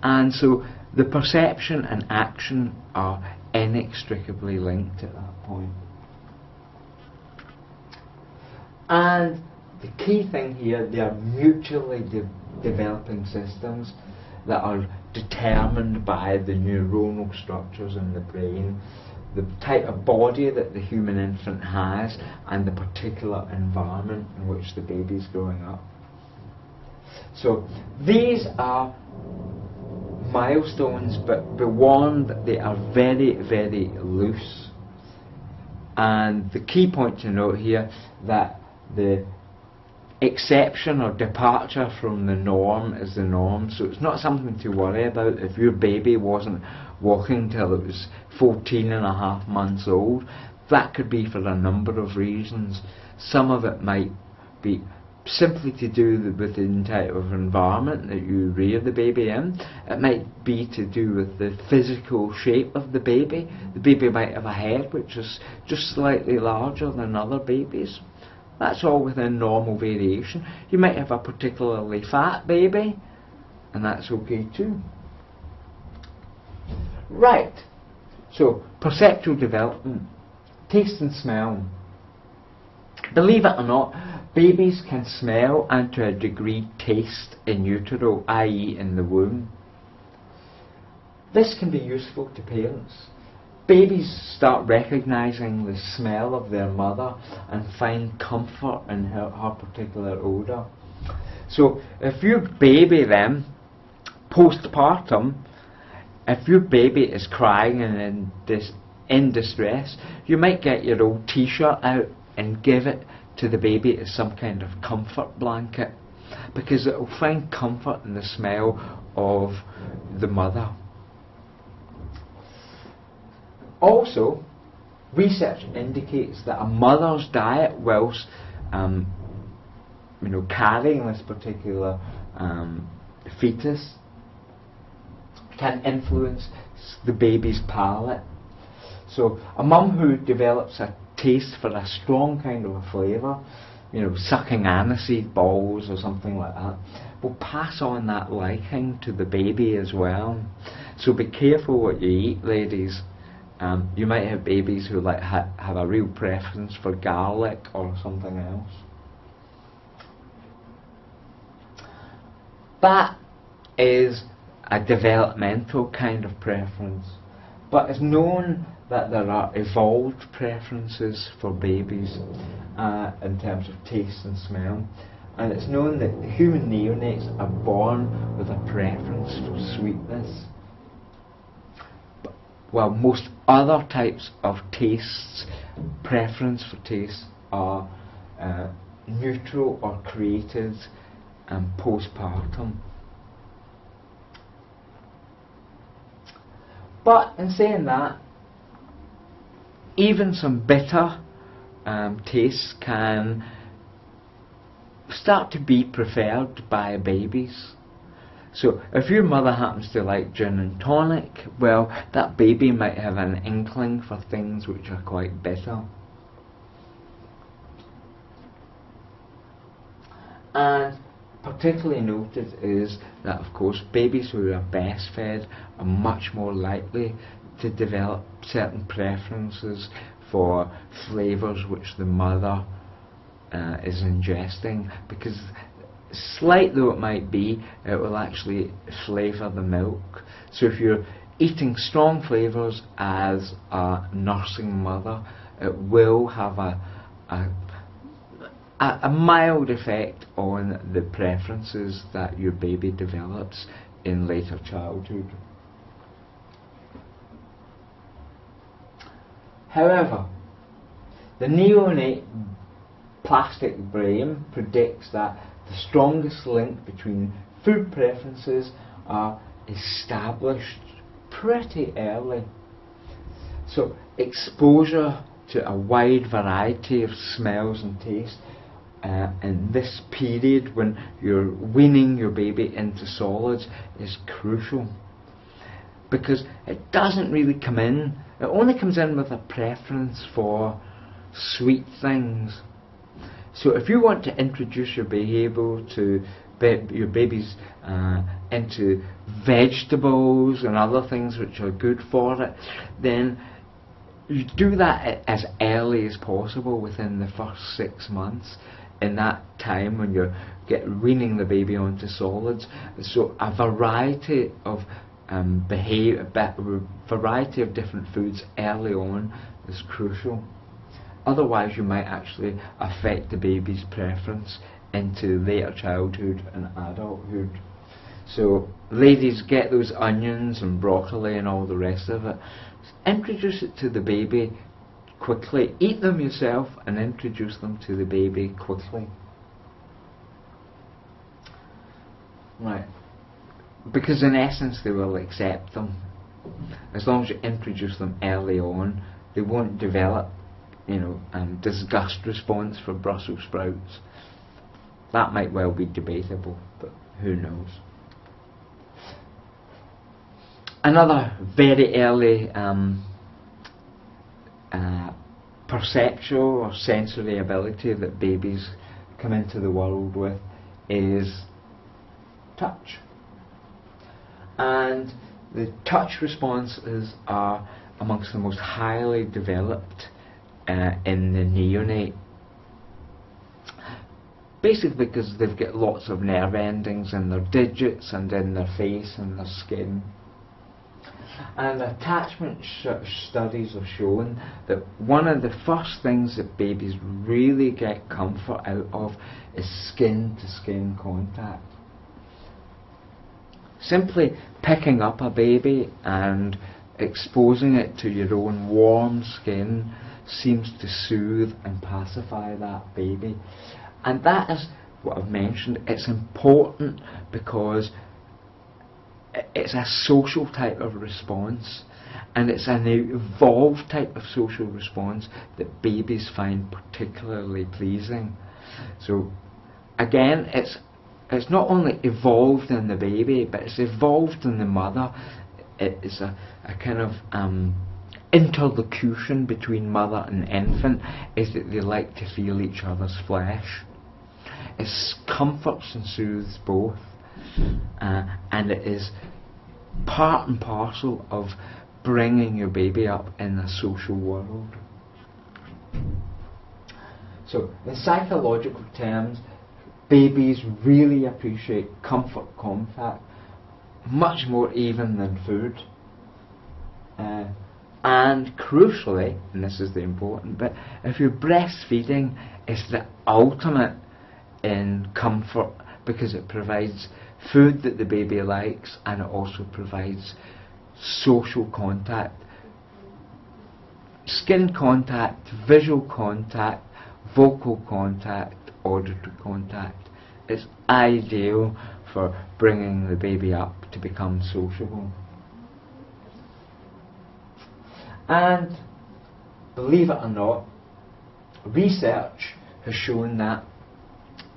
And so the perception and action are inextricably linked at that point. And the key thing here, they are mutually developing systems that are determined by the neuronal structures in the brain, the type of body that the human infant has, and the particular environment in which the baby is growing up. So these are milestones, but be warned that they are very, very loose. And the key point to note here, that the exception or departure from the norm is the norm. So it's not something to worry about if your baby wasn't walking till it was 14.5 months old. That could be for a number of reasons. Some of it might be simply to do with the type of environment that you rear the baby in. It might be to do with the physical shape of the baby. The baby might have a head which is just slightly larger than other babies. That's all within normal variation. You might have a particularly fat baby, and that's okay too. Right, so perceptual development, taste and smell. Believe it or not, babies can smell and to a degree taste in utero, i.e. in the womb. This can be useful to parents. Babies start recognising the smell of their mother and find comfort in her particular odour. So if your baby then, postpartum, if your baby is crying and in distress, you might get your old t-shirt out and give it to the baby as some kind of comfort blanket, because it will find comfort in the smell of the mother. Also, research indicates that a mother's diet whilst carrying this particular fetus can influence the baby's palate. So a mum who develops a taste for a strong kind of a flavour, sucking aniseed balls or something like that, will pass on that liking to the baby as well. So be careful what you eat, ladies. You might have babies who have a real preference for garlic or something else. That is a developmental kind of preference, but it's known that there are evolved preferences for babies in terms of taste and smell, and it's known that human neonates are born with a preference for sweetness, while most other types of tastes, preference for taste, are neutral or created postpartum. But in saying that, even some bitter tastes can start to be preferred by babies. So if your mother happens to like gin and tonic, well, that baby might have an inkling for things which are quite bitter. And particularly noted is that, of course, babies who are breastfed are much more likely to develop certain preferences for flavours which the mother is ingesting, because slight though it might be, it will actually flavour the milk. So if you're eating strong flavours as a nursing mother, it will have a mild effect on the preferences that your baby develops in later childhood. However, the neonate plastic brain predicts that the strongest link between food preferences are established pretty early. So exposure to a wide variety of smells and tastes in this period when you're weaning your baby into solids is crucial, because it doesn't really come in, it only comes in with a preference for sweet things. So if you want to introduce your baby to your babies into vegetables and other things which are good for it, then you do that as early as possible within the first 6 months, in that time when you're weaning the baby onto solids. So a variety of variety of different foods early on is crucial. Otherwise you might actually affect the baby's preference into later childhood and adulthood. So ladies, get those onions and broccoli and all the rest of it. Introduce it to the baby quickly. Eat them yourself and introduce them to the baby quickly. Right. Because in essence they will accept them. As long as you introduce them early on, they won't develop, disgust response for Brussels sprouts. That might well be debatable, but who knows. Another very early perceptual or sensory ability that babies come into the world with is touch. And the touch responses are amongst the most highly developed in the neonate. Basically because they've got lots of nerve endings in their digits and in their face and their skin. And attachment studies have shown that one of the first things that babies really get comfort out of is skin-to-skin contact. Simply picking up a baby and exposing it to your own warm skin seems to soothe and pacify that baby. And that is what I've mentioned. It's important because it's a social type of response, and it's an evolved type of social response that babies find particularly pleasing. So again, it's not only evolved in the baby, but it's evolved in the mother. It is a kind of interlocution between mother and infant, is that they like to feel each other's flesh. It comforts and soothes both, and it is part and parcel of bringing your baby up in a social world. So in psychological terms, babies really appreciate comfort contact much more even than food. And crucially, and this is the important bit, if you're breastfeeding, it's the ultimate in comfort, because it provides food that the baby likes, and it also provides social contact. Skin contact, visual contact, vocal contact, auditory contact. It's ideal for bringing the baby up to become sociable. And believe it or not, research has shown that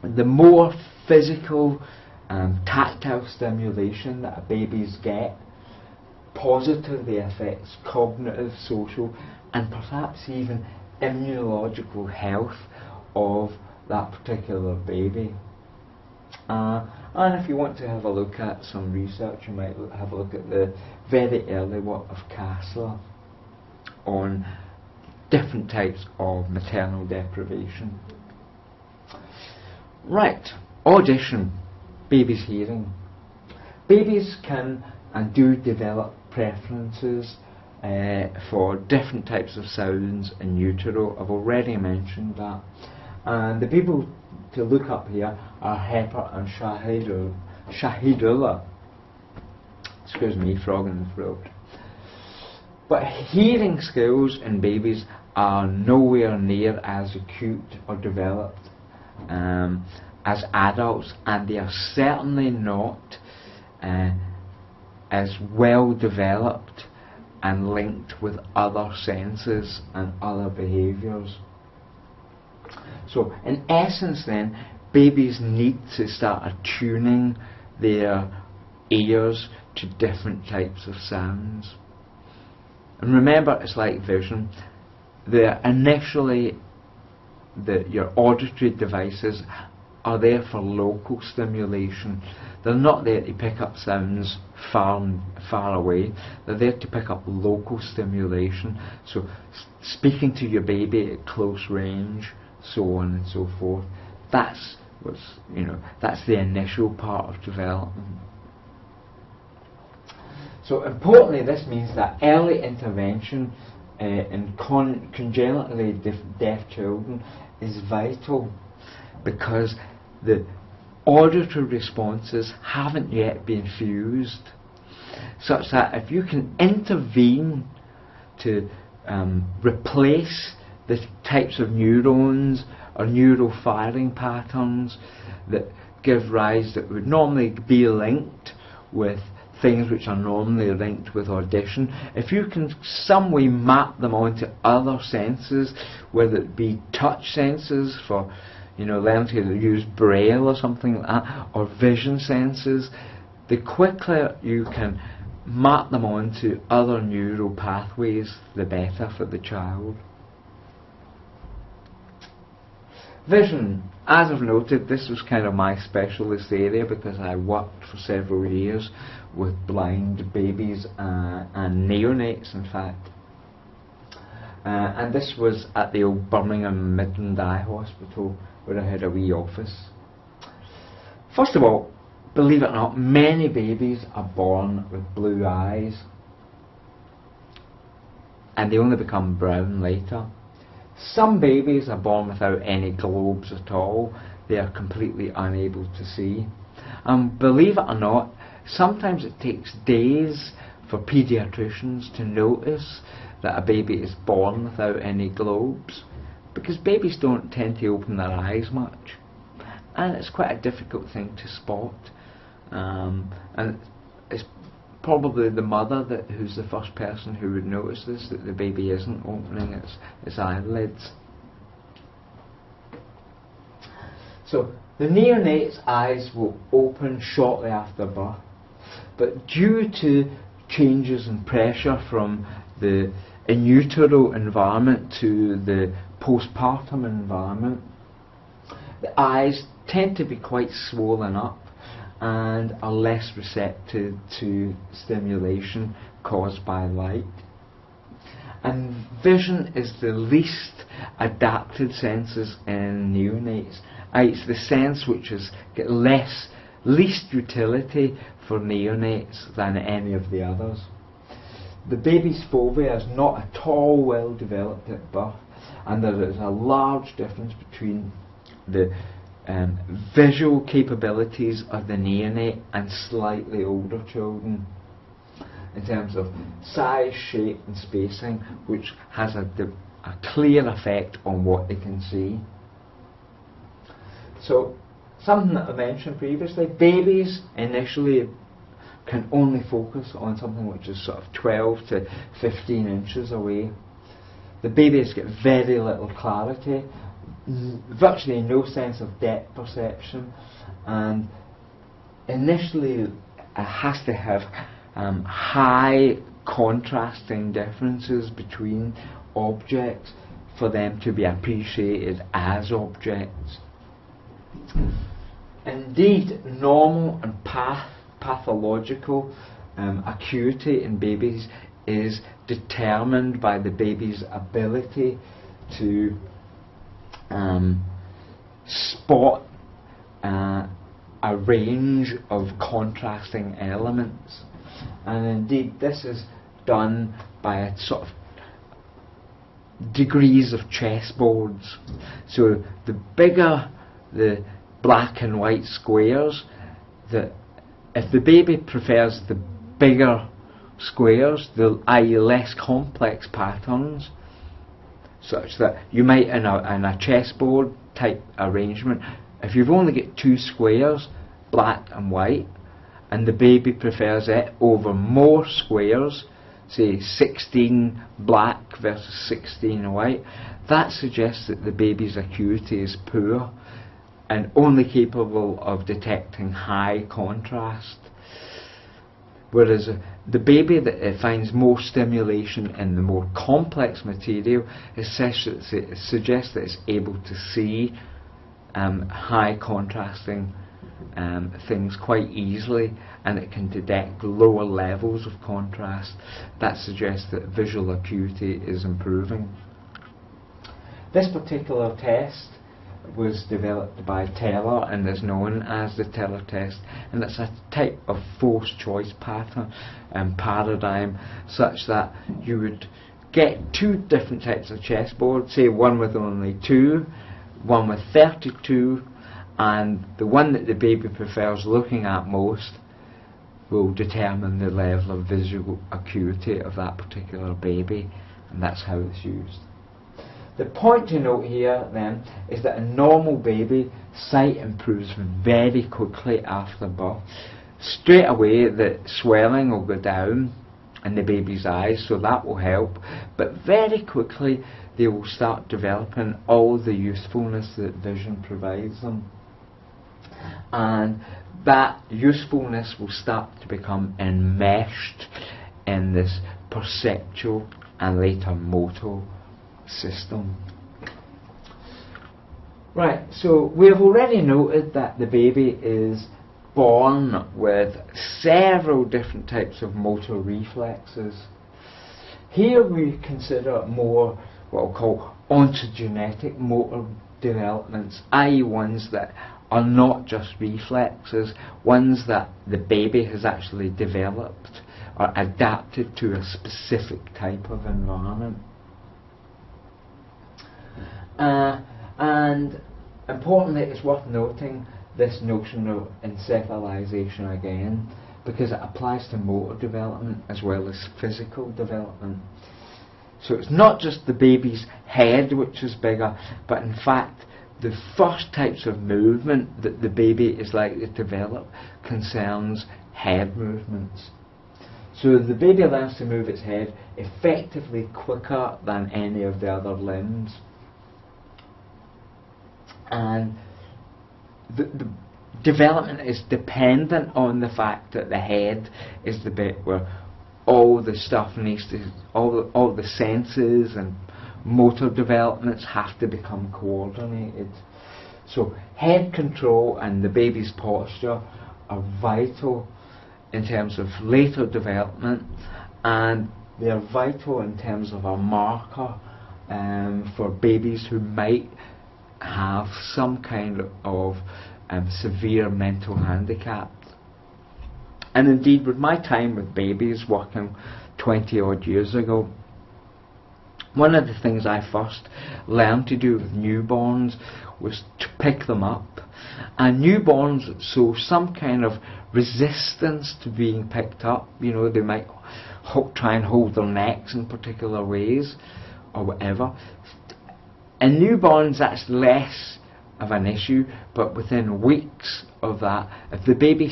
the more physical tactile stimulation that a babies get positively affects cognitive, social, and perhaps even immunological health of that particular baby. And if you want to have a look at some research, you might have a look at the very early work of Kassler on different types of maternal deprivation. Right, audition, baby's hearing. Babies can and do develop preferences for different types of sounds in utero. I've already mentioned that. And the people to look up here are Hepper and Shahidullah. Excuse me, frog in the throat. But hearing skills in babies are nowhere near as acute or developed as adults, and they are certainly not as well developed and linked with other senses and other behaviours. So in essence then, babies need to start attuning their ears to different types of sounds. And remember, it's like vision. Your auditory devices are there for local stimulation. They're not there to pick up sounds far away. They're there to pick up local stimulation. So speaking to your baby at close range, so on and so forth. That's the initial part of development. So importantly, this means that early intervention in congenitally deaf children is vital, because the auditory responses haven't yet been fused, such that if you can intervene to replace the types of neurons or neural firing patterns that give rise, that would normally be linked with things which are normally linked with audition, if you can some way map them onto other senses, whether it be touch senses for learning to use braille or something like that, or vision senses, the quicker you can map them onto other neural pathways, the better for the child. Vision, as I've noted, this was kind of my specialist area because I worked for several years with blind babies and neonates, in fact. And this was at the old Birmingham Midland Eye Hospital, where I had a wee office. First of all, believe it or not, many babies are born with blue eyes, and they only become brown later. Some babies are born without any globes at all. They are completely unable to see. And believe it or not, sometimes it takes days for paediatricians to notice that a baby is born without any globes, because babies don't tend to open their eyes much, and it's quite a difficult thing to spot. And it's probably the mother who's the first person who would notice this, that the baby isn't opening its eyelids. So the neonate's eyes will open shortly after birth, but due to changes in pressure from the in utero environment to the postpartum environment, the eyes tend to be quite swollen up and are less receptive to stimulation caused by light. And vision is the least adapted senses in neonates. It's the sense which has got least utility for neonates than any of the others. The baby's fovea is not at all well developed at birth, and there is a large difference between the visual capabilities of the neonate and slightly older children in terms of size, shape and spacing, which has a clear effect on what they can see. So something that I mentioned previously, babies initially can only focus on something which is sort of 12 to 15 inches away. The babies get very little clarity, virtually no sense of depth perception, and initially it has to have high contrasting differences between objects for them to be appreciated as objects. Indeed, normal and pathological acuity in babies is determined by the baby's ability to spot a range of contrasting elements, and indeed this is done by a sort of degrees of chessboards. So the bigger the black and white squares, if the baby prefers the bigger squares, i.e. less complex patterns, such that you might in a chessboard type arrangement if you've only got two squares, black and white, and the baby prefers it over more squares, say 16 black versus 16 white, that suggests that the baby's acuity is poor and only capable of detecting high contrast. Whereas the baby that finds more stimulation in the more complex material, it suggests that it's able to see high contrasting things quite easily, and it can detect lower levels of contrast. That suggests that visual acuity is improving. This particular test was developed by Teller and is known as the Teller test, and it's a type of forced choice pattern and paradigm such that you would get two different types of chessboard, say one with only 2, one with 32, and the one that the baby prefers looking at most will determine the level of visual acuity of that particular baby, and that's how it's used. The point to note here then is that a normal baby, sight improves very quickly after birth. Straight away the swelling will go down in the baby's eyes, so that will help, but very quickly they will start developing all the usefulness that vision provides them, and that usefulness will start to become enmeshed in this perceptual and later motor system. Right, so we have already noted that the baby is born with several different types of motor reflexes. Here we consider more what we'll call ontogenetic motor developments, i.e. ones that are not just reflexes, ones that the baby has actually developed or adapted to a specific type of environment. And importantly, it's worth noting this notion of encephalization again, because it applies to motor development as well as physical development. So it's not just the baby's head which is bigger, but in fact the first types of movement that the baby is likely to develop concerns head movements. So the baby learns to move its head effectively quicker than any of the other limbs. And the development is dependent on the fact that the head is the bit where all the stuff needs to, all the senses and motor developments have to become coordinated. So head control and the baby's posture are vital in terms of later development, and they are vital in terms of a marker for babies who might have some kind of severe mental handicap. And indeed, with my time with babies working 20 odd years ago, one of the things I first learned to do with newborns was to pick them up. And newborns show some kind of resistance to being picked up. You know, they might try and hold their necks in particular ways or whatever. In newborns that's less of an issue, but within weeks of that, if the baby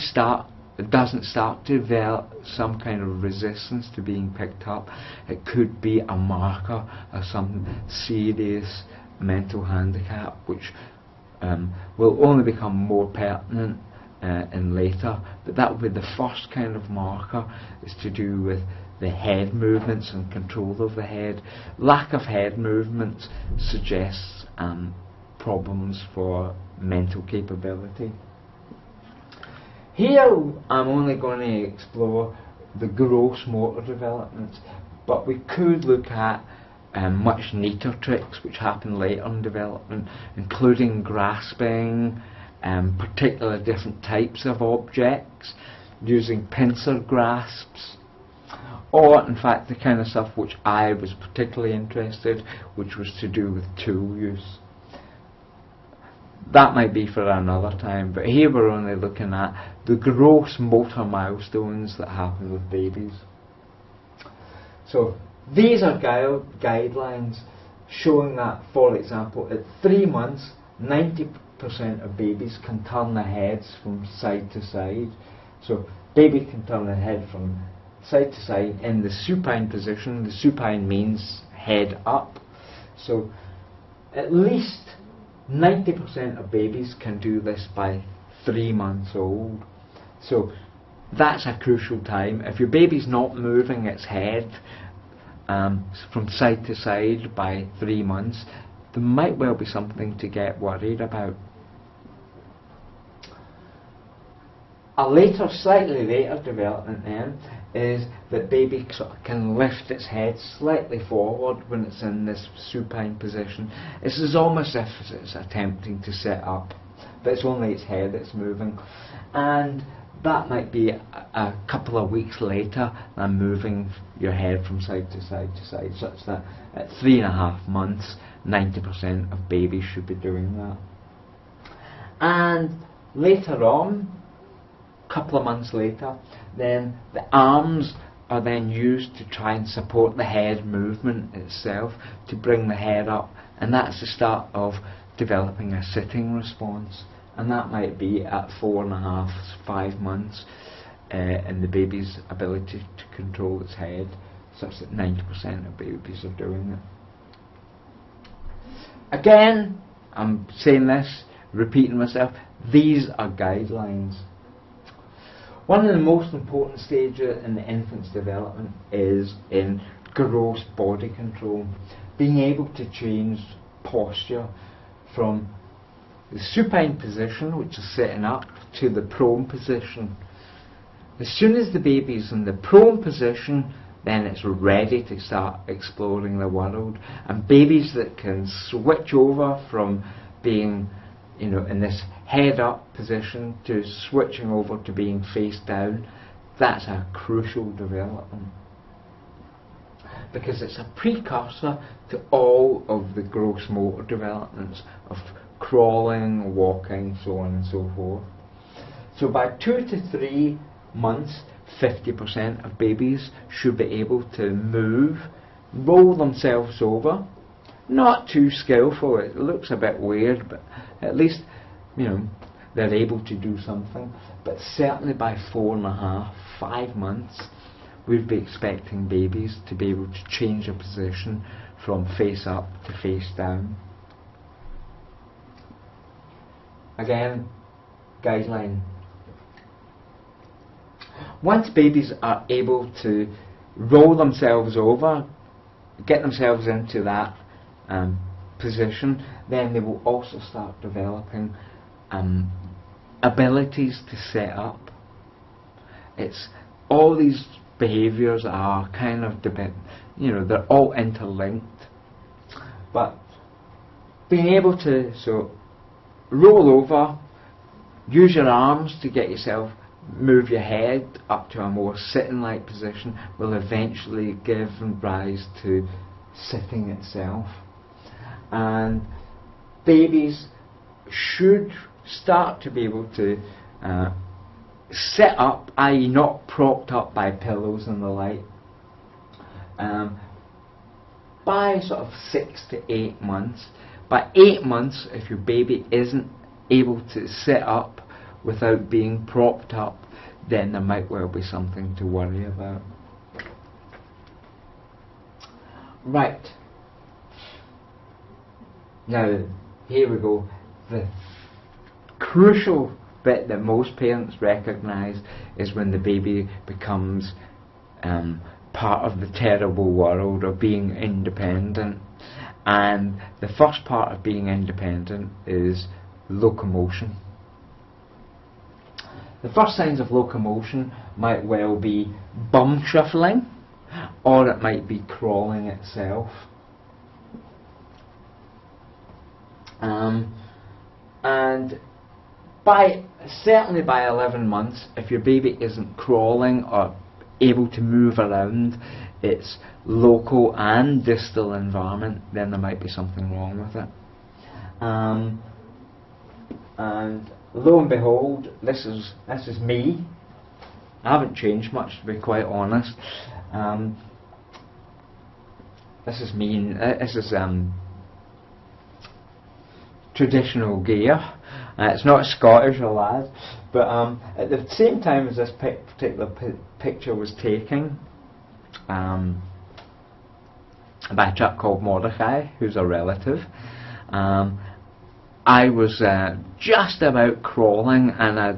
doesn't start to develop some kind of resistance to being picked up, it could be a marker of some serious mental handicap, which will only become more pertinent in later. But that would be the first kind of marker, is to do with the head movements and control of the head. Lack of head movements suggests problems for mental capability. Here I'm only going to explore the gross motor developments, but we could look at much neater tricks which happen later in development, including grasping particular different types of objects, using pincer grasps, or in fact the kind of stuff which I was particularly interested, which was to do with tool use. That might be for another time, but here we're only looking at the gross motor milestones that happen with babies. So these are guidelines showing that, for example, at 3 months, 90% of babies can turn their heads from side to side. So baby can turn their head from side to side in the supine position. The supine means head up. So at least 90% of babies can do this by 3 months old. So that's a crucial time. If your baby's not moving its head from side to side by 3 months, there might well be something to get worried about. A later, slightly later development then is that baby sort of can lift its head slightly forward when it's in this supine position. This is almost as if it's attempting to sit up, but it's only its head that's moving. And that might be a couple of weeks later than moving your head from side to side to side, such that at 3.5 months, 90% of babies should be doing that. And later on, a couple of months later, then the arms are then used to try and support the head movement itself, to bring the head up, and that's the start of developing a sitting response. And that might be at 4.5, 5 months, in the baby's ability to control its head, such that 90% of babies are doing it. Again, I'm saying this, repeating myself, these are guidelines. One of the most important stages in the infant's development is in gross body control, being able to change posture from the supine position, which is sitting up, to the prone position. As soon as the baby's in the prone position, then it's ready to start exploring the world. And babies that can switch over from being, in this head up position to switching over to being face down, that's a crucial development, because it's a precursor to all of the gross motor developments of crawling, walking, so on and so forth. So by 2 to 3 months, 50% of babies should be able to move, roll themselves over. Not too skillful, it looks a bit weird, but at least, they're able to do something. But certainly by 4.5, 5 months, we'd be expecting babies to be able to change their position from face up to face down. Again, guideline. Once babies are able to roll themselves over, get themselves into that position, then they will also start developing abilities to set up. It's all these behaviours are kind of they're all interlinked, but being able to roll over, use your arms to get yourself, move your head up to a more sitting-like position, will eventually give rise to sitting itself. And babies should start to be able to sit up, i.e. not propped up by pillows and the like, by sort of 6 to 8 months. By 8 months, if your baby isn't able to sit up without being propped up, then there might well be something to worry about. Right. Now, here we go. The crucial bit that most parents recognise is when the baby becomes part of the terrible world of being independent. And the first part of being independent is locomotion. The first signs of locomotion might well be bum shuffling, or it might be crawling itself. And certainly by 11 months, if your baby isn't crawling or able to move around its local and distal environment, then there might be something wrong with it. And lo and behold, this is me. I haven't changed much, to be quite honest. This is me. This is traditional gear. It's not Scottish or lad, but at the same time as this particular picture was taken, by a chap called Mordecai, who's a relative, I was just about crawling, and I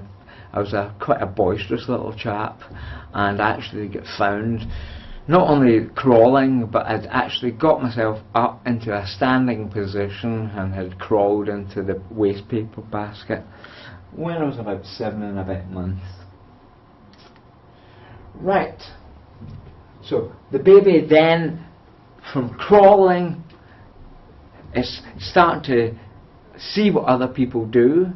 was quite a boisterous little chap, and I actually got found not only crawling, but I'd actually got myself up into a standing position and had crawled into the waste paper basket when I was about 7 and a bit months. Right, so the baby then, from crawling, is starting to see what other people do.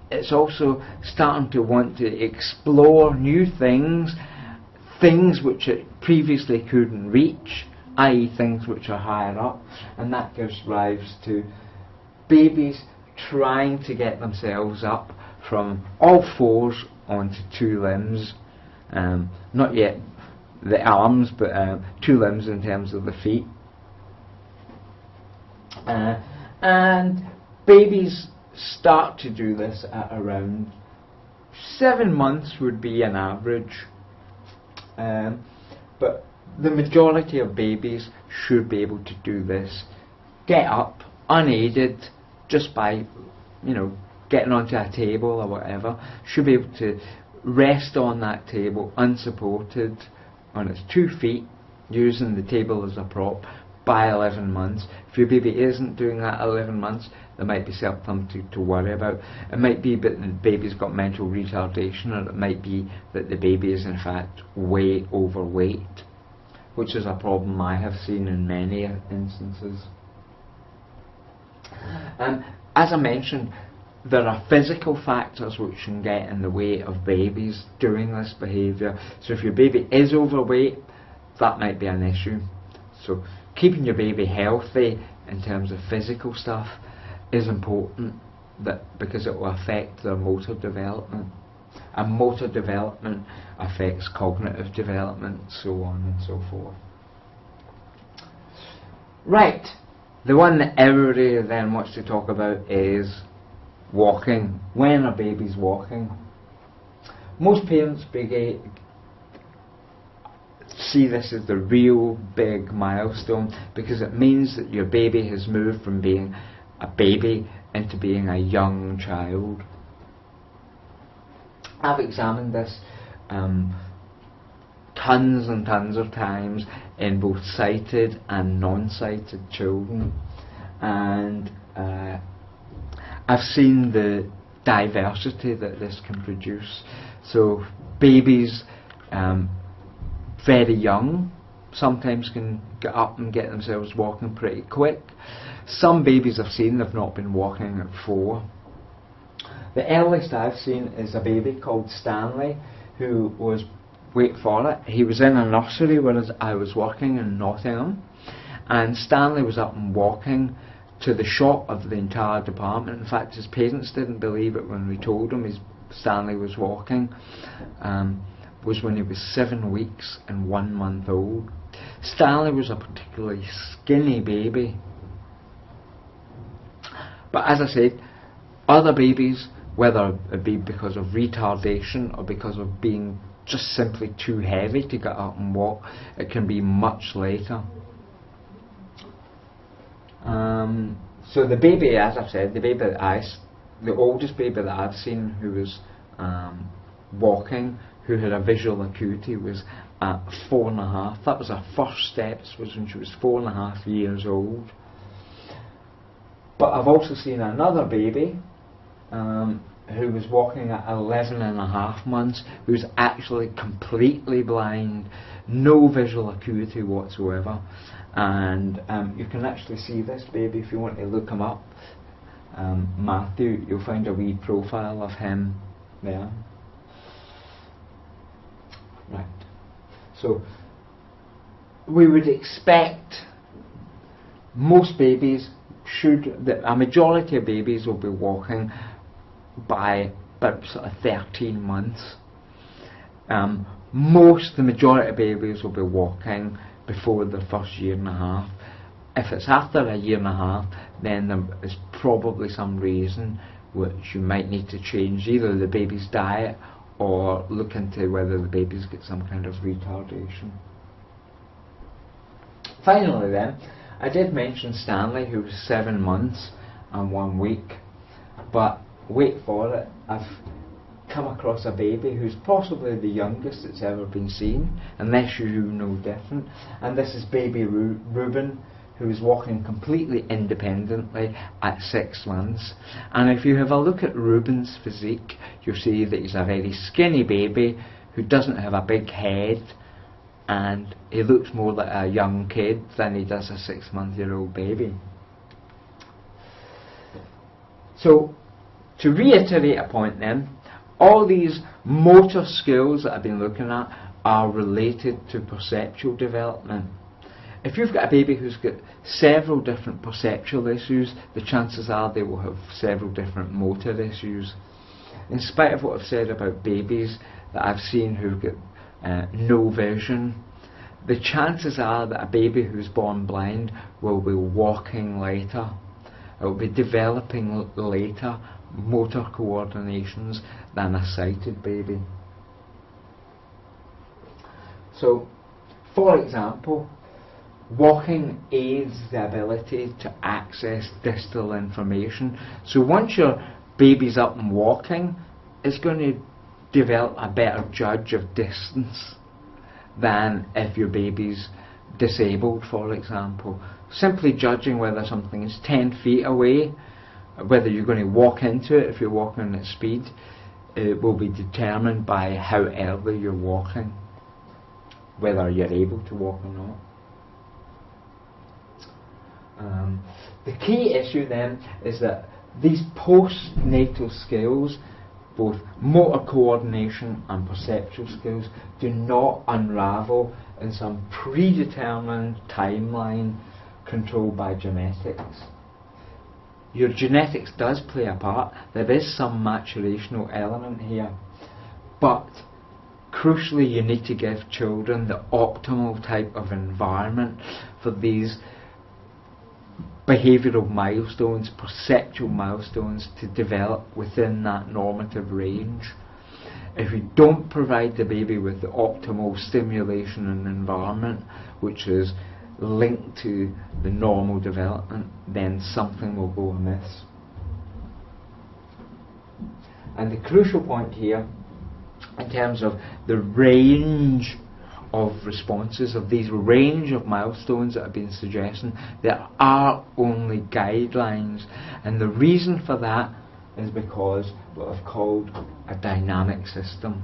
It's also starting to want to explore new things which it previously couldn't reach, i.e. things which are higher up, and that gives rise to babies trying to get themselves up from all fours onto 2 limbs, not yet the arms, but 2 limbs in terms of the feet. And babies start to do this at around 7 months would be an average, but the majority of babies should be able to do this, get up unaided just by, getting onto a table or whatever, should be able to rest on that table unsupported on its 2 feet, using the table as a prop, by 11 months. If your baby isn't doing that at 11 months, there might be something to worry about. It might be that the baby's got mental retardation, or it might be that the baby is in fact way overweight, which is a problem I have seen in many instances. As I mentioned, there are physical factors which can get in the way of babies doing this behaviour. So if your baby is overweight, that might be an issue. So keeping your baby healthy in terms of physical stuff is important, because it will affect their motor development, and motor development affects cognitive development, so on and so forth. Right, the one that everybody then wants to talk about is walking. When are babies walking? Most parents see this as the real big milestone, because it means that your baby has moved from being a baby into being a young child. I've examined this tons and tons of times in both sighted and non-sighted children, and I've seen the diversity that this can produce. So babies very young sometimes can get up and get themselves walking pretty quick. Some babies I've seen have not been walking at 4. The earliest I've seen is a baby called Stanley, who was, wait for it, he was in a nursery whereas I was working in Nottingham, and Stanley was up and walking to the shock of the entire department. In fact, his parents didn't believe it when we told him Stanley was walking. Was when he was 7 weeks and 1 month old. Stanley was a particularly skinny baby. But as I said, other babies, whether it be because of retardation or because of being just simply too heavy to get up and walk, it can be much later. So the baby, as I've said, the oldest baby that I've seen who was walking, who had a visual acuity, was at 4.5. That was her first steps, was when she was 4.5 years old. But I've also seen another baby who was walking at 11.5 months, who was actually completely blind, no visual acuity whatsoever. And you can actually see this baby if you want to look him up. Matthew, you'll find a wee profile of him there. Right. So we would expect most babies a majority of babies will be walking by about sort of 13 months. The majority of babies will be walking before the first 1.5 years. If it's after 1.5 years, then there is probably some reason which you might need to change either the baby's diet or look into whether the baby's got some kind of retardation. Finally then, I did mention Stanley, who was 7 months and 1 week, but wait for it, I've come across a baby who's possibly the youngest that's ever been seen, unless you know different, and this is baby Reuben, who is walking completely independently at 6 months. And if you have a look at Reuben's physique, you'll see that he's a very skinny baby who doesn't have a big head, and he looks more like a young kid than he does a 6-month-old baby. So, to reiterate a point then, all these motor skills that I've been looking at are related to perceptual development. If you've got a baby who's got several different perceptual issues, the chances are they will have several different motor issues. In spite of what I've said about babies that I've seen who've got no vision, the chances are that a baby who's born blind will be walking later. It will be developing later motor coordinations than a sighted baby. So, for example, walking aids the ability to access distal information. So once your baby's up and walking, it's going to develop a better judge of distance than if your baby's disabled, for example. Simply judging whether something is 10 feet away, whether you're going to walk into it if you're walking at speed, it will be determined by how early you're walking, whether you're able to walk or not. The key issue then is that these postnatal skills, both motor coordination and perceptual skills, do not unravel in some predetermined timeline controlled by genetics. Your genetics does play a part. There is some maturational element here, but crucially you need to give children the optimal type of environment for these behavioural milestones, perceptual milestones, to develop within that normative range. If you don't provide the baby with the optimal stimulation and environment, which is linked to the normal development, then something will go amiss. And the crucial point here, in terms of the range of responses, of these range of milestones that have been suggested, there are only guidelines, and the reason for that is because what I've called a dynamic system.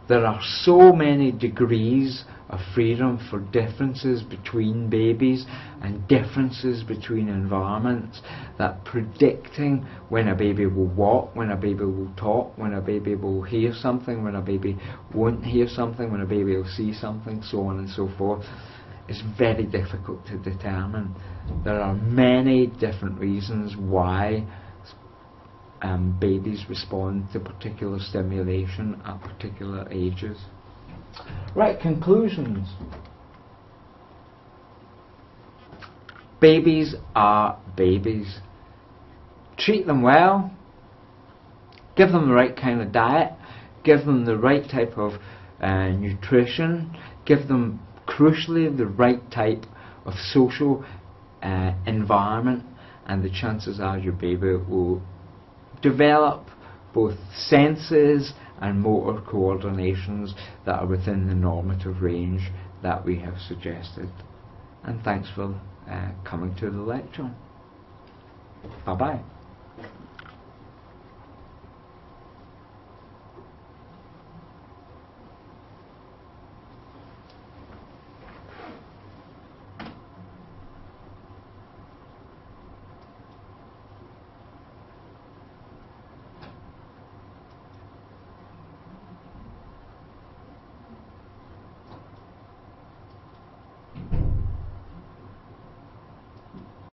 There are so many degrees of freedom for differences between babies and differences between environments that predicting when a baby will walk, when a baby will talk, when a baby will hear something, when a baby won't hear something, when a baby will see something, so on and so forth, is very difficult to determine. There are many different reasons why babies respond to particular stimulation at particular ages. Right, conclusions. Babies are babies. Treat them well, give them the right kind of diet, give them the right type of nutrition, give them crucially the right type of social environment, and the chances are your baby will develop both senses and motor coordinations that are within the normative range that we have suggested. And thanks for coming to the lecture. Bye bye.